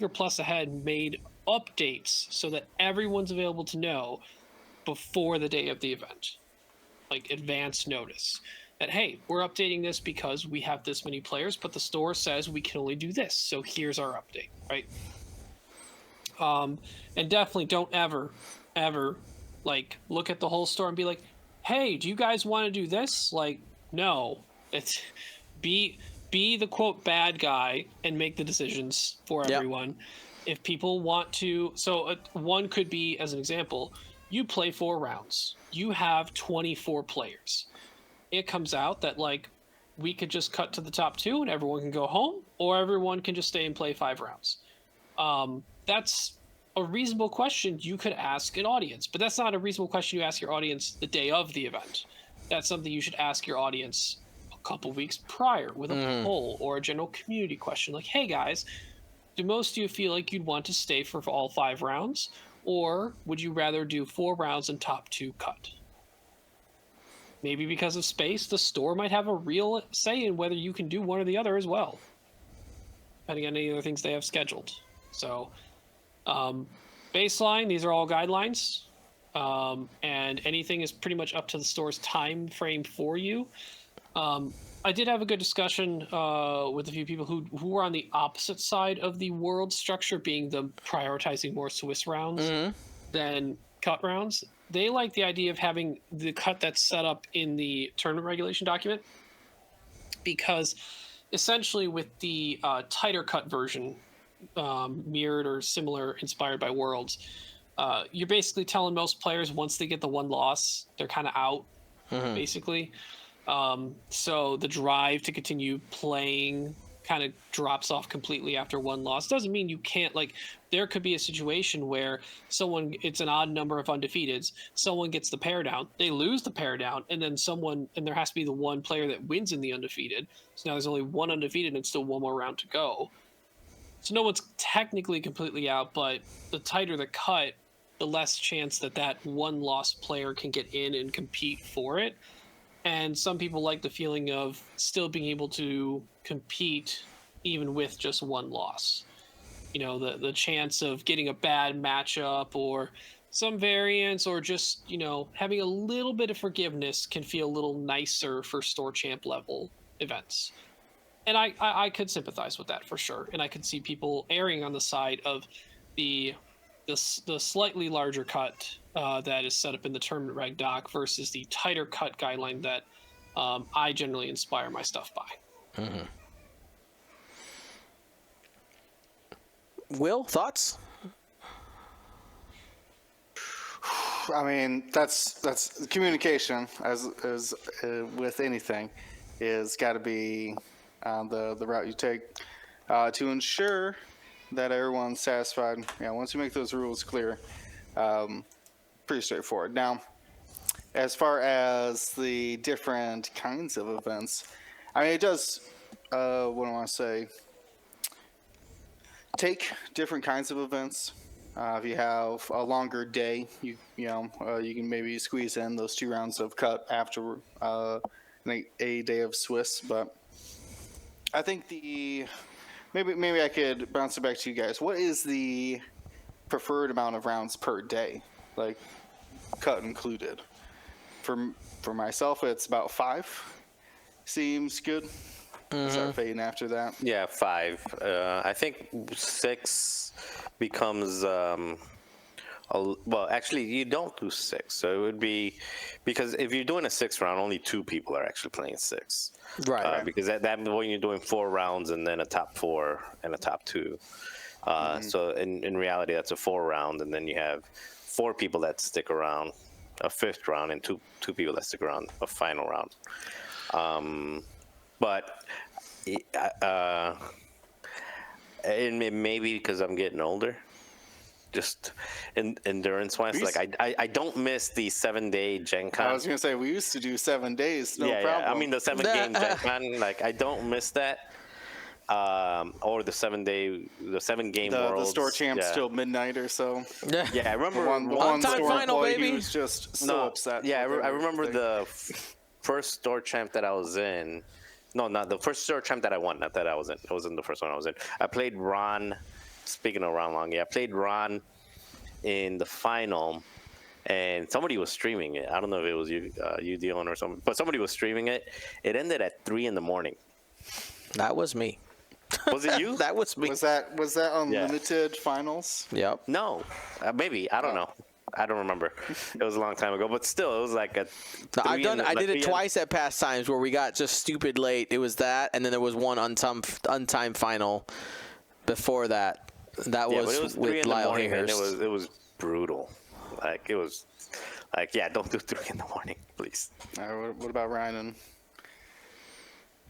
plus ahead made updates so that everyone's available to know before the day of the event, like advance notice. That, hey, we're updating this because we have this many players, but the store says we can only do this, so here's our update, right? And definitely don't ever, like, look at the whole store and be like, hey, do you guys want to do this? Like, no. It's be the, quote, bad guy and make the decisions for everyone. If people want to... So one could be, as an example, you play 4 rounds. You have 24 players. It comes out that, like, we could just cut to the top 2 and everyone can go home, or everyone can just stay and play 5 rounds. That's a reasonable question you could ask an audience, but that's not a reasonable question you ask your audience the day of the event. That's something you should ask your audience a couple weeks prior with a poll or a general community question like, hey guys, do most of you feel like you'd want to stay for all 5 rounds, or would you rather do 4 rounds and top 2 cut? Maybe because of space, the store might have a real say in whether you can do one or the other as well, depending on any other things they have scheduled. So, baseline, these are all guidelines, and anything is pretty much up to the store's time frame for you. I did have a good discussion with a few people who were on the opposite side of the world structure, being the prioritizing more Swiss rounds than cut rounds. They like the idea of having the cut that's set up in the tournament regulation document, because essentially with the tighter cut version, mirrored or similar, inspired by Worlds, you're basically telling most players once they get the 1 loss, they're kind of out, basically. So the drive to continue playing kind of drops off completely after 1 loss. Doesn't mean you can't, like, there could be a situation where it's an odd number of undefeateds, someone gets the pair down, they lose the pair down, and then and there has to be the 1 player that wins in the undefeated. So now there's only 1 undefeated and still 1 more round to go. So no one's technically completely out, but the tighter the cut, the less chance that 1 lost player can get in and compete for it. And some people like the feeling of still being able to compete even with just 1 loss. You know, the chance of getting a bad matchup or some variance, or just, you know, having a little bit of forgiveness can feel a little nicer for store champ level events. And I could sympathize with that for sure. And I could see people erring on the side of the slightly larger cut that is set up in the tournament reg doc versus the tighter cut guideline that I generally inspire my stuff by. Will, thoughts? I mean, that's communication, as with anything, is got to be the route you take to ensure that everyone's satisfied. Yeah, once you make those rules clear, pretty straightforward. Now, as far as the different kinds of events, I mean, it does, what do I want to say, take different kinds of events. If you have a longer day, you can maybe squeeze in those 2 rounds of cut after a day of Swiss. But I think maybe I could bounce it back to you guys. What is the preferred amount of rounds per day, like cut included? For myself, it's about 5. Seems good. Start fading after that. Yeah, 5. I think 6 becomes well, actually, you don't do 6, so it would be, because if you're doing a 6 round, only 2 people are actually playing 6. Right. Because that when you're doing 4 rounds and then a top 4 and a top 2. So in reality, that's a 4 round, and then you have 4 people that stick around a 5th round, and two people that stick around a final round. But and maybe because I'm getting older, just endurance wise, like I don't miss the 7-day Gen Con. I was gonna say we used to do 7 days, no problem. Yeah. I mean the 7-game Gen Con, like I don't miss that. Or the 7-game Worlds. The store champs till midnight or so. Yeah, I remember one time store final, employee baby. who was just so upset. Yeah, I remember the first store champ that I was in. No, not the first store champ that I won. Not that I was in. It wasn't the first one I was in. I played Ron. Speaking of Ron Long, I played Ron in the final, and somebody was streaming it. I don't know if it was you, Dion, or something, but somebody was streaming it. It ended at 3 in the morning. That was me. Was it you? That was me. Was that unlimited finals? Yep. No, maybe, I don't know. I don't remember. It was a long time ago, but still, it was like a. I did it twice at past times where we got just stupid late. It was that, and then there was one untimed final before that. That was with Lyle Hayhurst. It was brutal. Like it was, like don't do 3 in the morning, please. What about Ryan?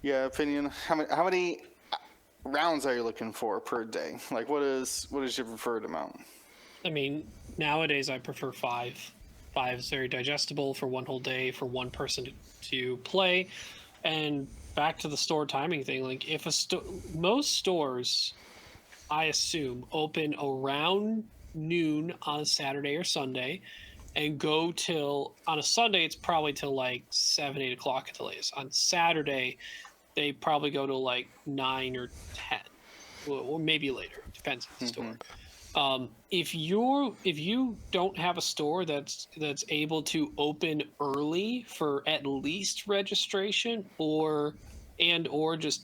And opinion? How many? rounds are you looking for per day? Like, what is your preferred amount? I mean, nowadays I prefer 5. 5 is very digestible for one whole day for one person to play. And back to the store timing thing, like if most stores, I assume, open around noon on a Saturday or Sunday, and go till on a Sunday it's probably till like 7-8 o'clock at the latest. On Saturday, they probably go to like 9 or 10, or maybe later. Depends on the store. If you don't have a store that's able to open early for at least registration or just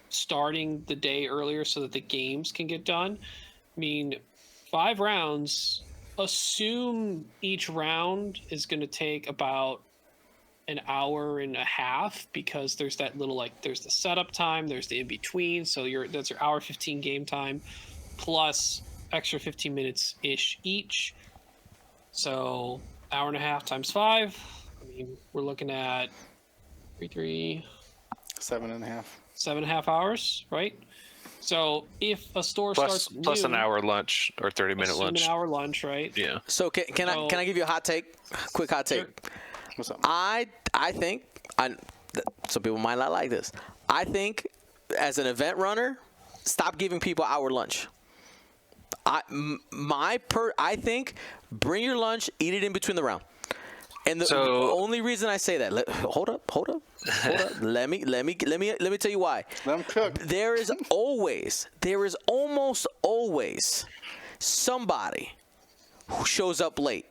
starting the day earlier so that the games can get done, I mean, 5 rounds. Assume each round is going to take about an hour and a half, because there's that little, like, there's the setup time, there's the in between, so that's your hour 15 game time plus extra 15 minutes ish each. So hour and a half times 5. I mean, we're looking at 7.5 hours, right? So if a store starts plus noon, an hour lunch or 30-minute lunch. an hour lunch, right? Yeah. So can I give you a hot take? Quick hot take. Sure. What's up? I think some people might not like this. I think as an event runner, stop giving people hour lunch. I think bring your lunch, eat it in between the round. And the only reason I say that, hold up. let me tell you why. Let them cook. There is almost always somebody who shows up late.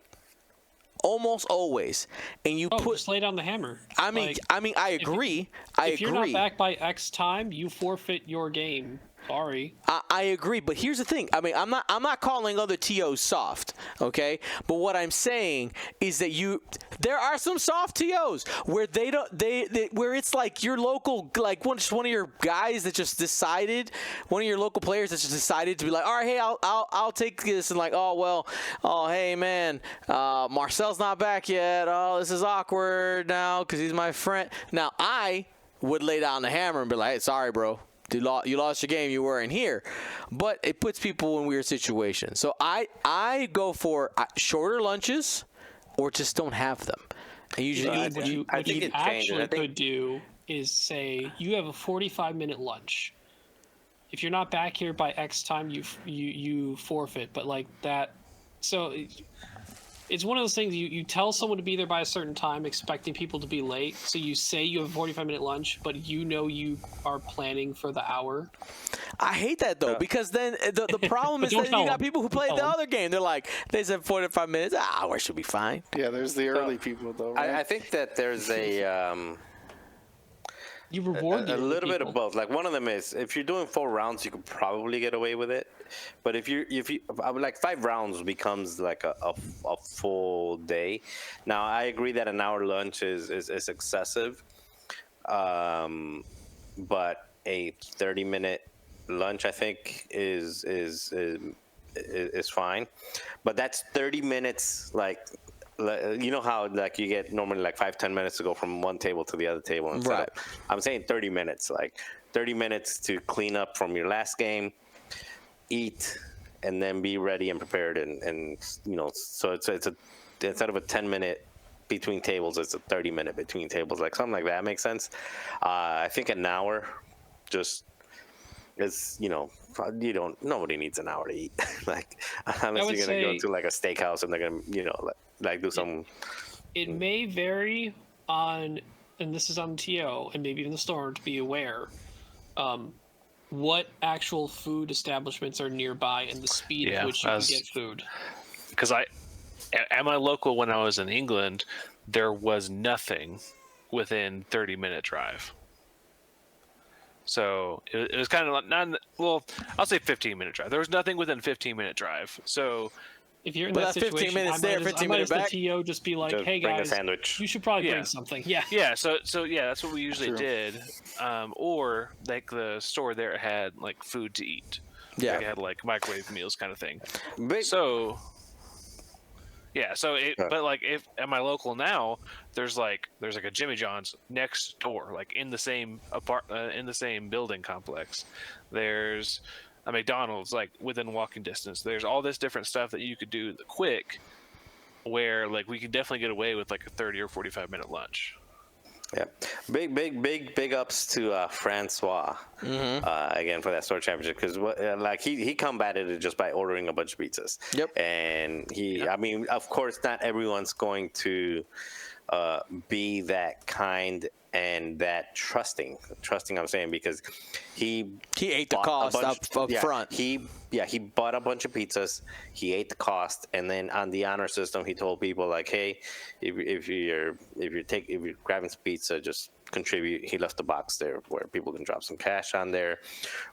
Almost always, and you just lay down the hammer. I mean, I agree. If you're not back by X time, you forfeit your game. Sorry. I agree, but here's the thing. I mean, I'm not calling other TOs soft, okay? But what I'm saying is that there are some soft TOs where where it's like your local, like one of your guys that just decided, one of your local players that just decided to be like, all right, hey, I'll take this, and like, oh hey man, Marcel's not back yet. Oh, this is awkward now because he's my friend. Now I would lay down the hammer and be like, hey, sorry, bro. You lost your game. You weren't here, but it puts people in weird situations. So I go for shorter lunches, or just don't have them. And usually, what you actually could do is say you have a 45-minute lunch. If you're not back here by X time, you forfeit. But like that, so it's one of those things. You tell someone to be there by a certain time, expecting people to be late. So you say you have a 45-minute lunch, but you are planning for the hour. I hate that though, because then the problem is that you got people who played the other game. They're like, they said 45 minutes. Hour should be fine. Yeah, there's the early people though. Right? I think that there's a you reward a little bit of both. Like one of them is if you're doing 4 rounds, you could probably get away with it. But if you like 5 rounds becomes like a full day. Now I agree that an hour lunch is excessive, but a 30-minute lunch I think is fine. But that's 30 minutes like. You know how like you get normally like 5-10 minutes to go from one table to the other table and right. I'm saying 30 minutes, like 30 minutes to clean up from your last game, eat, and then be ready and prepared, and so it's instead of a 10-minute between tables, it's a 30-minute between tables, like something like that makes sense. I think an hour just is nobody needs an hour to eat. Like unless you're gonna go to like a steakhouse and they're gonna like do some. It may vary on, and this is on TO and maybe even the store to be aware, what actual food establishments are nearby and the speed at which you can get food. Because at my local when I was in England, there was nothing within 30-minute drive. So it was kind of like I'll say 15-minute drive. There was nothing within 15-minute drive. So if you're in that situation, 15 minutes there, 15 minutes back. The TO just be like, just hey bring guys, a sandwich. you should probably bring something. Yeah. Yeah. So that's what we usually did. Or like the store there had like food to eat. Yeah. Like it had like microwave meals kind of thing. But, so Yeah, so but like if at my local now, there's like a Jimmy John's next door, like in the same in the same building complex. There's a McDonald's like within walking distance. There's all this different stuff that you could do quick, where like we could definitely get away with like a 30 or 45-minute lunch. Yeah, big ups to Francois again for that store championship, because like he combated it just by ordering a bunch of pizzas. Yep. And I mean, of course, not everyone's going to be that kind and that trusting. I'm saying, because he ate the cost up front. He bought a bunch of pizzas. He ate the cost, and then on the honor system, he told people like, hey, if you're grabbing some pizza, just contribute. He left the box there where people can drop some cash on there,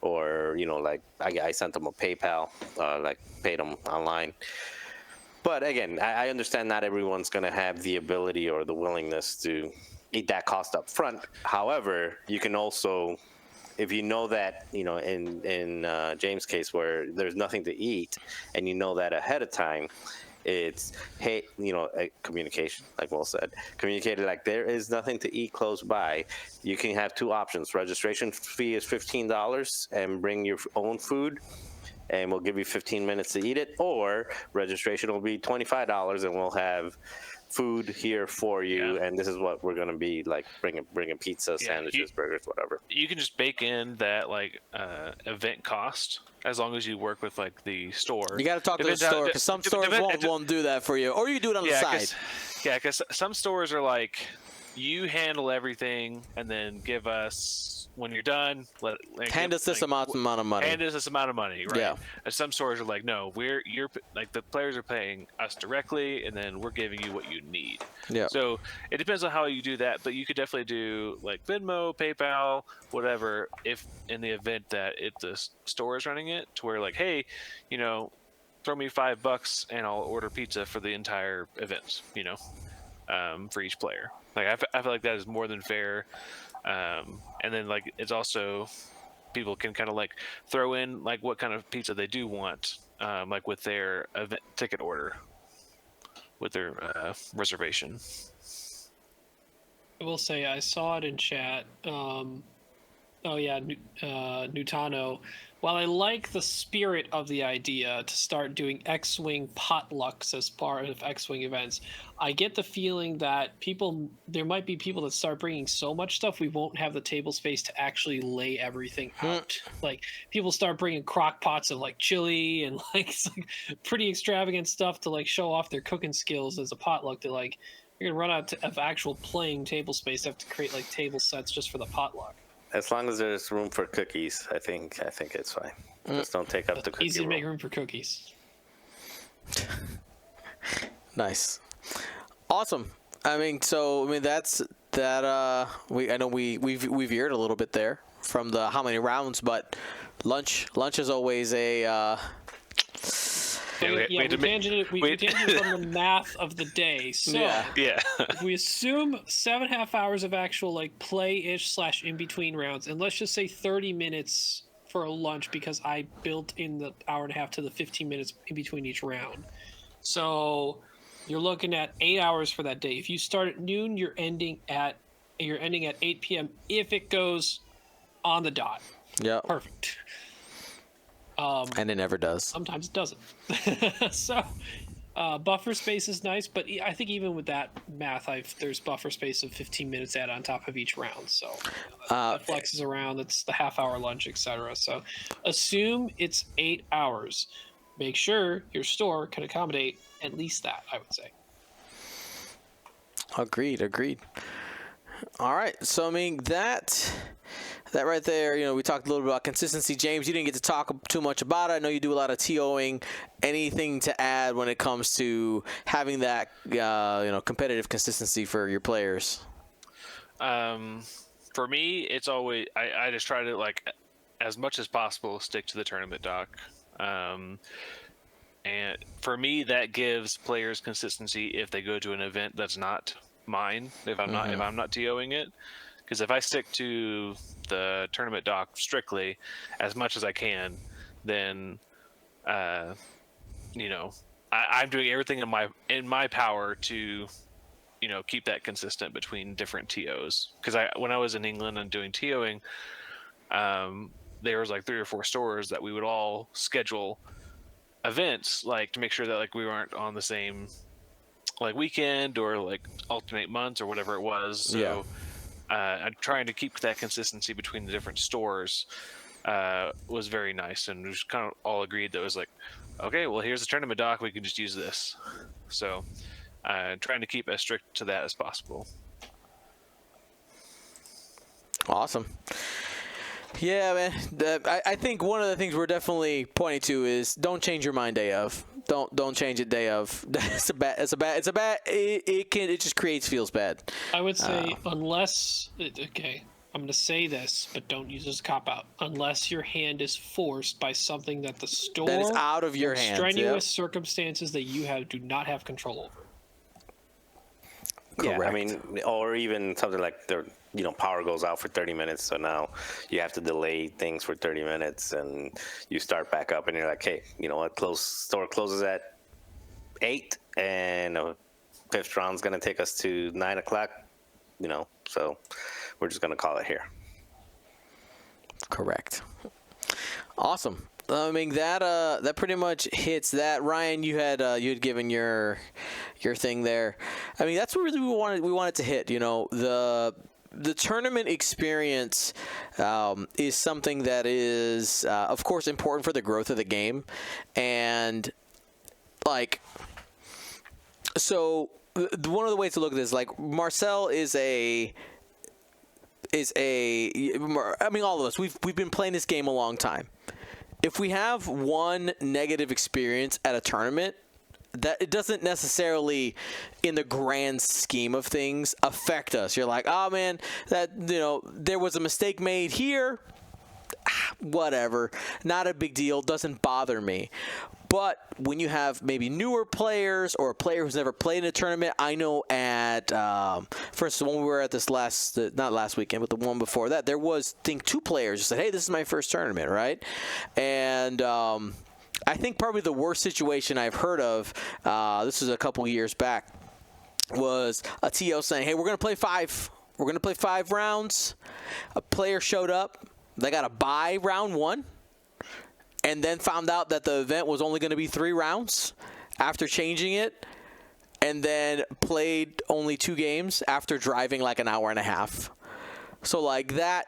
or like I sent them a PayPal, like paid them online. But again, I understand not everyone's going to have the ability or the willingness to eat that cost up front. However, you can also, if you know that, in James' case where there's nothing to eat, and you know that ahead of time, it's, hey, communication, like Will said, communicated like there is nothing to eat close by. You can have two options. Registration fee is $15 and bring your own food, and we'll give you 15 minutes to eat it, or registration will be $25 and we'll have food here for you, and this is what we're going to be like, bringing pizza, sandwiches, burgers, whatever. You can just bake in that like event cost, as long as you work with like the store. You got to talk to the store, because some stores won't do that for you, or you do it on the side. Because some stores are like, you handle everything and then give us, when you're done, hand us this amount of money. Hand us this amount of money, right? Yeah. And some stores are like, no, you're like, the players are paying us directly, and then we're giving you what you need. Yeah. So it depends on how you do that, but you could definitely do like Venmo, PayPal, whatever, if in the event that the store is running it, to where like, hey, throw me $5 and I'll order pizza for the entire event, for each player. Like I feel like that is more than fair. And then like, it's also, people can kind of like throw in like what kind of pizza they do want, like with their event ticket order, with their reservation. I will say I saw it in chat. Nutano. While I like the spirit of the idea to start doing X-Wing potlucks as part of X-Wing events, I get the feeling that there might be people that start bringing so much stuff we won't have the table space to actually lay everything out. Like, people start bringing crock pots of like chili and like pretty extravagant stuff to like show off their cooking skills as a potluck. To like, you're gonna run out of actual playing table space to have to create like table sets just for the potluck. As long as there's room for cookies, I think it's fine. Just don't take up the cookie Easy to make room. room for cookies. Nice, awesome. That's that. I know we've veered a little bit there from the how many rounds, but lunch is always a. We tangented from the math of the day. So yeah. if we assume 7.5 hours of actual like play-ish / in between rounds, and let's just say 30 minutes for a lunch, because I built in the hour and a half to the 15 minutes in between each round. So you're looking at 8 hours for that day. If you start at noon, you're ending at 8 p.m. if it goes on the dot. Yeah. Perfect. And it never does. Sometimes it doesn't. So buffer space is nice, but I think even with that math, there's buffer space of 15 minutes add on top of each round. So that flexes around. That's the half-hour lunch, etc. So assume it's 8 hours. Make sure your store can accommodate at least that, I would say. Agreed. All right. So that right there, we talked a little bit about consistency. James, you didn't get to talk too much about it. I know you do a lot of TOing. Anything to add when it comes to having that, competitive consistency for your players? For me, it's always, I just try to, like, as much as possible, stick to the tournament doc. And for me, that gives players consistency if they go to an event that's not mine, if I'm not TOing it. Because if I stick to the tournament doc strictly as much as I can, then, I I'm doing everything in my power to, keep that consistent between different TOs. Because when I was in England and doing TOing, there was like 3 or 4 stores that we would all schedule events like to make sure that like we weren't on the same like weekend or like alternate months or whatever it was. So I'm trying to keep that consistency between the different stores was very nice, and we just kind of all agreed that it was like, okay, well, here's the tournament doc, we can just use this. So trying to keep as strict to that as possible. Awesome. Yeah, man. I think one of the things we're definitely pointing to is don't change your mind day of. Don't change it day of. It just feels bad. I would say unless okay, I'm going to say this, but don't use this cop out. Unless your hand is forced by something that the store that is out of your hands. Strenuous circumstances that you do not have control over. Yeah, Correct. I mean, or even something like power goes out for 30 minutes, so now you have to delay things for 30 minutes, and you start back up, and you're like, hey, you know what? Store closes at 8, and fifth round's gonna take us to 9 o'clock. So we're just gonna call it here. Correct. Awesome. I mean that pretty much hits that. Ryan, you had given your thing there. I mean that's what really we wanted to hit. The tournament experience is something that is of course important for the growth of the game, and like so one of the ways to look at this, like Marcel I mean all of us we've been playing this game a long time. If we have one negative experience at a tournament, that it doesn't necessarily, in the grand scheme of things, affect us. You're like, oh man, that there was a mistake made here. Whatever, not a big deal. Doesn't bother me. But when you have maybe newer players or a player who's never played in a tournament, I know at, for instance, when we were at this not last weekend, but the one before that, there was, I think, 2 players who said, hey, this is my first tournament, right? And I think probably the worst situation I've heard of, this was a couple years back, was a TO saying, hey, we're going to play 5. We're going to play 5 rounds. A player showed up. They got to buy round 1. And then found out that the event was only going to be 3 rounds after changing it, and then played only 2 games after driving like an hour and a half. So like that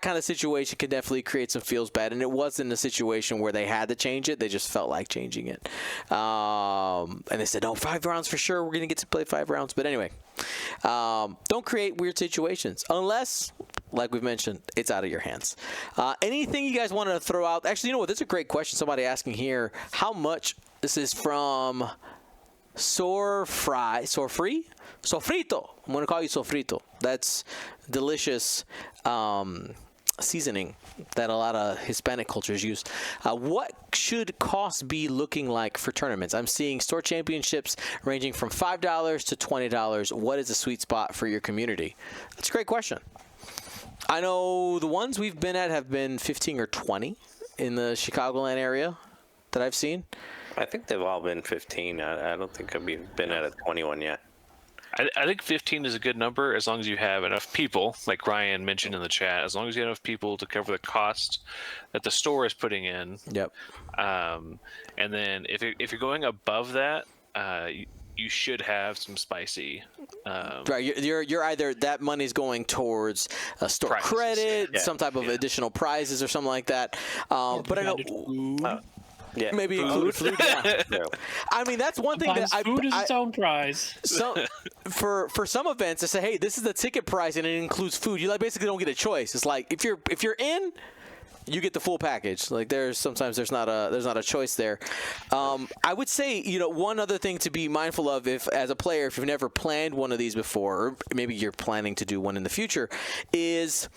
kind of situation can definitely create some feels bad, and it wasn't a situation where they had to change it. They just felt like changing it. And they said, oh, 5 rounds for sure. We're going to get to play 5 rounds. But anyway, don't create weird situations unless, like we've mentioned, it's out of your hands. Anything you guys want to throw out? Actually, you know what? This is a great question. Somebody asking here, how much? This is from Sofrito. I'm going to call you Sofrito. That's delicious seasoning that a lot of Hispanic cultures use. What should costs be looking like for tournaments? I'm seeing store championships ranging from $5 to $20. What is a sweet spot for your community? That's a great question. I know the ones we've been at have been 15 or 20 in the Chicagoland area that I've seen. I think they've all been 15. I don't think I've been at a 21 yet. I think 15 is a good number as long as you have enough people, like Ryan mentioned in the chat, as long as you have enough people to cover the cost that the store is putting in. Yep. And then if you're going above that, you should have some spicy. Right, you're either that money's going towards a store Prizes, credit, yeah. some type of additional prizes or something like that. But I know Yeah. maybe include food. Yeah. No. I mean, that's one thing that Food is its own prize. So for some events, they say, hey, this is the ticket price and it includes food. You basically don't get a choice. It's like if you're in, you get the full package. Like sometimes there's not a choice there. I would say, one other thing to be mindful of as a player, if you've never planned one of these before, or maybe you're planning to do one in the future, is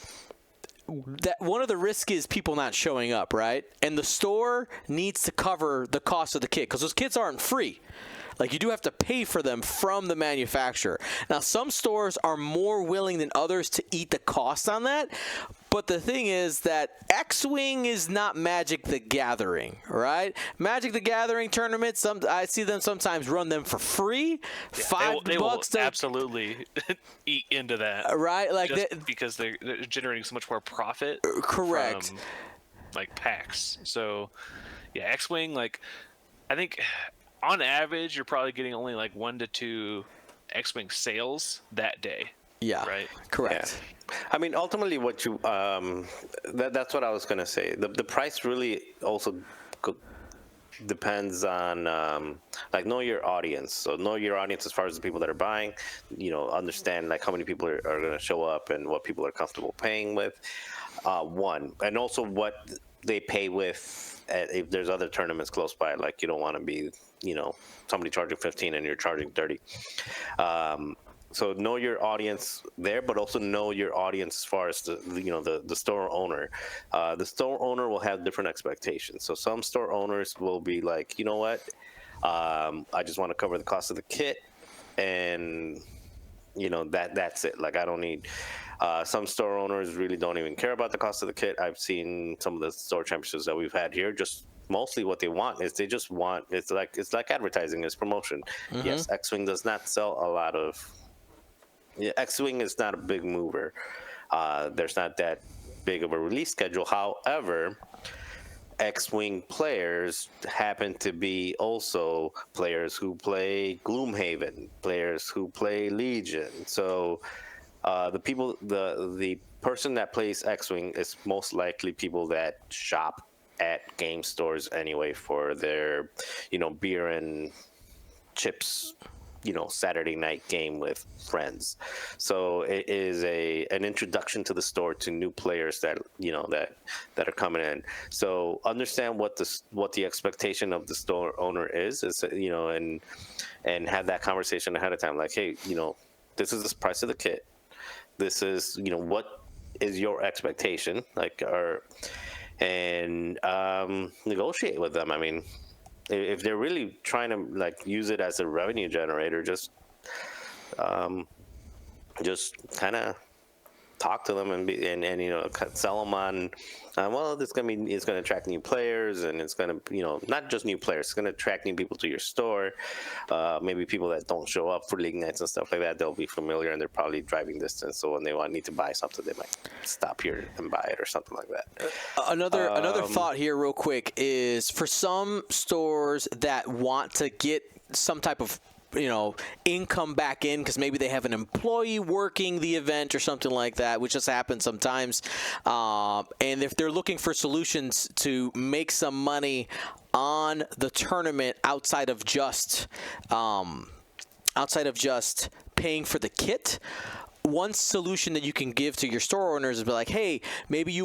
that one of the risks is people not showing up, right? And the store needs to cover the cost of the kit because those kits aren't free. Like, you do have to pay for them from the manufacturer. Now, some stores are more willing than others to eat the cost on that. But the thing is that X-Wing is not Magic the Gathering, right? Magic the Gathering tournaments, I see them sometimes run them for free, $5 they will to absolutely eat into that, right? Like because they're generating so much more profit. Correct. From, like, packs. So, yeah, X-Wing, like, I think on average you're probably getting only like 1 to 2 X-Wing sales that day. Yeah. Right. Correct. Yeah. I mean, ultimately, what you that's what I was gonna say. The price really also depends on like, know your audience. So know your audience as far as the people that are buying. Understand like how many people are gonna show up and what people are comfortable paying with. One, and also what they pay with if there's other tournaments close by. Like, you don't want to be somebody charging 15 and you're charging 30. So know your audience there, but also know your audience as far as the store owner. The store owner will have different expectations. So some store owners will be like, you know what, I just want to cover the cost of the kit, and that's it. Like, I don't need. Some store owners really don't even care about the cost of the kit. I've seen some of the store championships that we've had here. Just mostly what they want is they just want. It's like advertising. It's promotion. Mm-hmm. Yes, X-Wing does not sell a lot of. Yeah, X-Wing is not a big mover. There's not that big of a release schedule. However, X-Wing players happen to be also players who play Gloomhaven, players who play Legion. So the person that plays X-Wing is most likely people that shop at game stores anyway for their, beer and chips, Saturday night game with friends. So it is an introduction to the store to new players that that are coming in. So understand what the expectation of the store owner is and have that conversation ahead of time. Like, hey, this is the price of the kit. This is what is your expectation, and negotiate with them. I mean, if they're really trying to use it as a revenue generator, just kind of talk to them and sell them on. It's going to attract new players, and it's going to not just new players. It's going to attract new people to your store. Maybe people that don't show up for league nights and stuff like that. They'll be familiar, and they're probably driving distance. So when they need to buy something, they might stop here and buy it or something like that. Another thought here, real quick, is for some stores that want to get some type of income back in, because maybe they have an employee working the event or something like that, which just happens sometimes. And if they're looking for solutions to make some money on the tournament outside of just paying for the kit, one solution that you can give to your store owners is be like, hey, maybe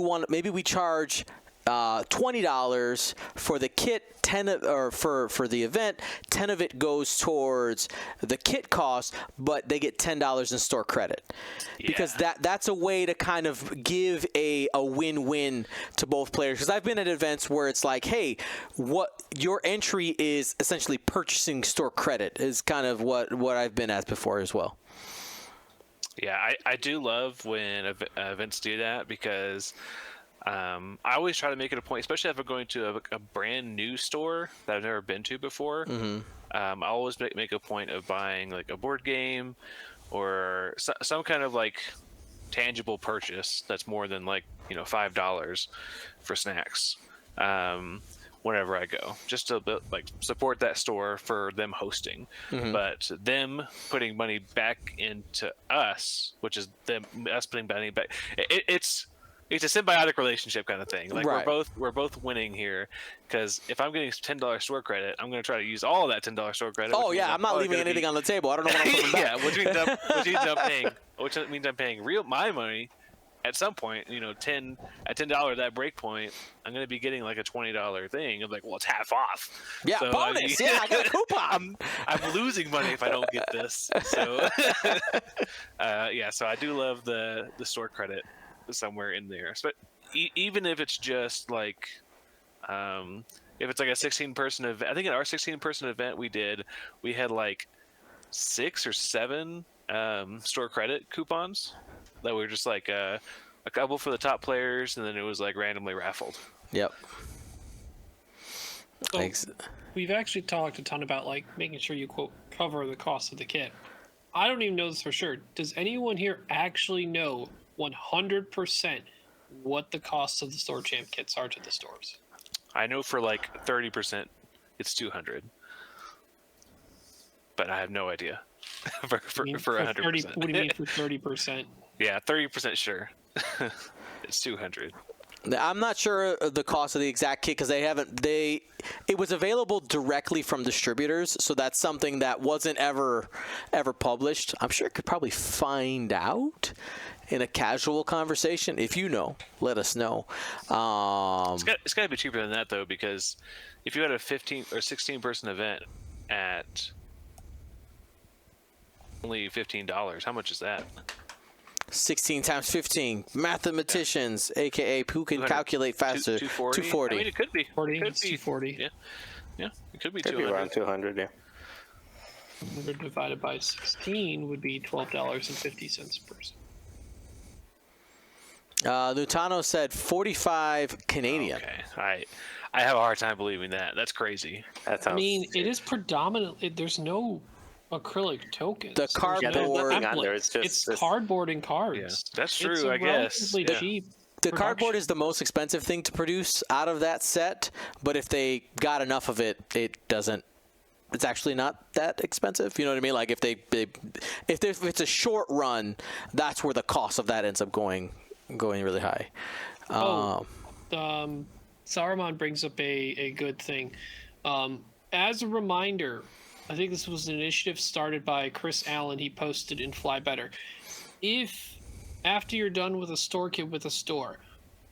we charge $20 for the kit, for the event, 10 of it goes towards the kit cost, but they get $10 in store credit. Yeah. Because that's a way to kind of give a win-win to both players. Because I've been at events where it's like, hey, what your entry is essentially purchasing store credit is kind of what I've been at before as well. Yeah, I do love when events do that, because I always try to make it a point, especially if I'm going to a brand new store that I've never been to before. Mm-hmm. I always make a point of buying like a board game or some kind of like tangible purchase that's more than $5 for snacks whenever I go, just to support that store for them hosting. Mm-hmm. But them putting money back into us, which is us putting money back, it's a symbiotic relationship kind of thing. Right. We're both winning here, because if I'm getting $10 store credit, I'm going to try to use all of that $10 store credit. Oh yeah, I'm not leaving anything on the table. I don't know what I'm putting back. Yeah, which means I'm paying my money at some point. at $10 that break point, I'm going to be getting like a $20 thing. I'm like, well, it's half off. Yeah, so, bonus. Yeah, I got a coupon. I'm losing money if I don't get this. So so I do love the store credit somewhere in there, but even if it's just if it's like a 16-person event, I think in our 16-person event we had like 6 or 7 store credit coupons that were just like a couple for the top players, and then it was like randomly raffled. Yep. So Thanks. we've actually talked a ton about like making sure you quote cover the cost of the kit. I don't even know this for sure. Does anyone here actually know 100% what the costs of the store champ kits are to the stores? I know for like 30% it's 200, but I have no idea for 100%. 30, what do you mean for 30%? Yeah, 30% sure. It's 200. I'm not sure of the cost of the exact kit because it was available directly from distributors, so that's something that wasn't ever published. I'm sure I could probably find out in a casual conversation. If you know, let us know. It's got to be cheaper than that though, because if you had a 15 or 16-person event at only $15, how much is that? 16 times 15. Mathematicians, aka who can calculate faster. 240. 240. I mean, it could be. 40, It could it's be 240. Yeah, it could be Could be 200. around 200, yeah. 100 divided by 16 would be $12.50 per person. Lutano said 45 Canadian. Okay, I have a hard time believing that. That's crazy. That sounds. I mean, it is predominantly, there's no acrylic tokens. The There's no cardboard- Nothing on there, templates. it's just- cardboard and cards. Yeah, that's It's true, a I guess. relatively Yeah. cheap The production. cardboard is the most expensive thing to produce out of that set, but if they got enough of it, it's actually not that expensive. You know what I mean? Like if if it's a short run, that's where the cost of that ends up going really high. Saruman brings up a good thing. As a reminder, I think this was an initiative started by Chris Allen. He posted in Fly Better. If after you're done with a store kit with a store,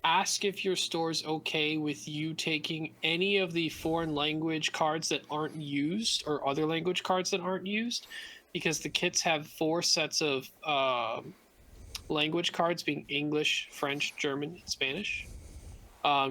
ask if your store's okay with you taking any of the foreign language cards that aren't used or other language cards that aren't used, because the kits have 4 sets of language cards, being English, French, German, and Spanish.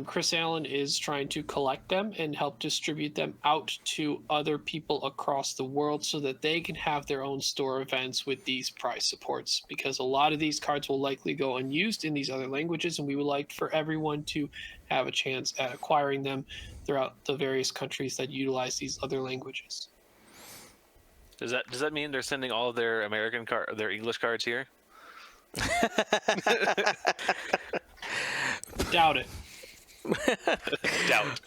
Chris Allen is trying to collect them and help distribute them out to other people across the world so that they can have their own store events with these prize supports, because a lot of these cards will likely go unused in these other languages, and we would like for everyone to have a chance at acquiring them throughout the various countries that utilize these other languages. Does that mean they're sending all of their their English cards here? Doubt it. Doubt.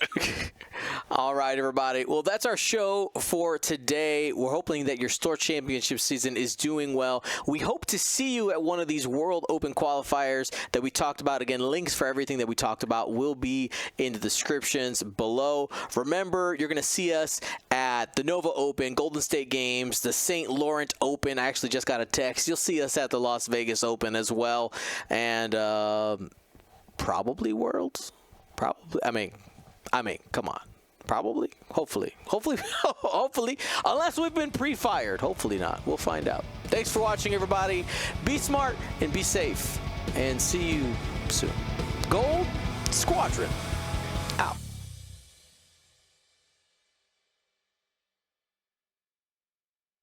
All right, everybody. Well, that's our show for today. We're hoping that your store championship season is doing well. We hope to see you at one of these World Open qualifiers that we talked about. Again, links for everything that we talked about will be in the descriptions below. Remember, you're going to see us at the Nova Open, Golden State Games, the St. Laurent Open. I actually just got a text. You'll see us at the Las Vegas Open as well. And probably Worlds. Probably. I mean, come on. Probably. Hopefully. Hopefully. Unless we've been pre-fired. Hopefully not. We'll find out. Thanks for watching, everybody. Be smart and be safe. And see you soon. Gold Squadron.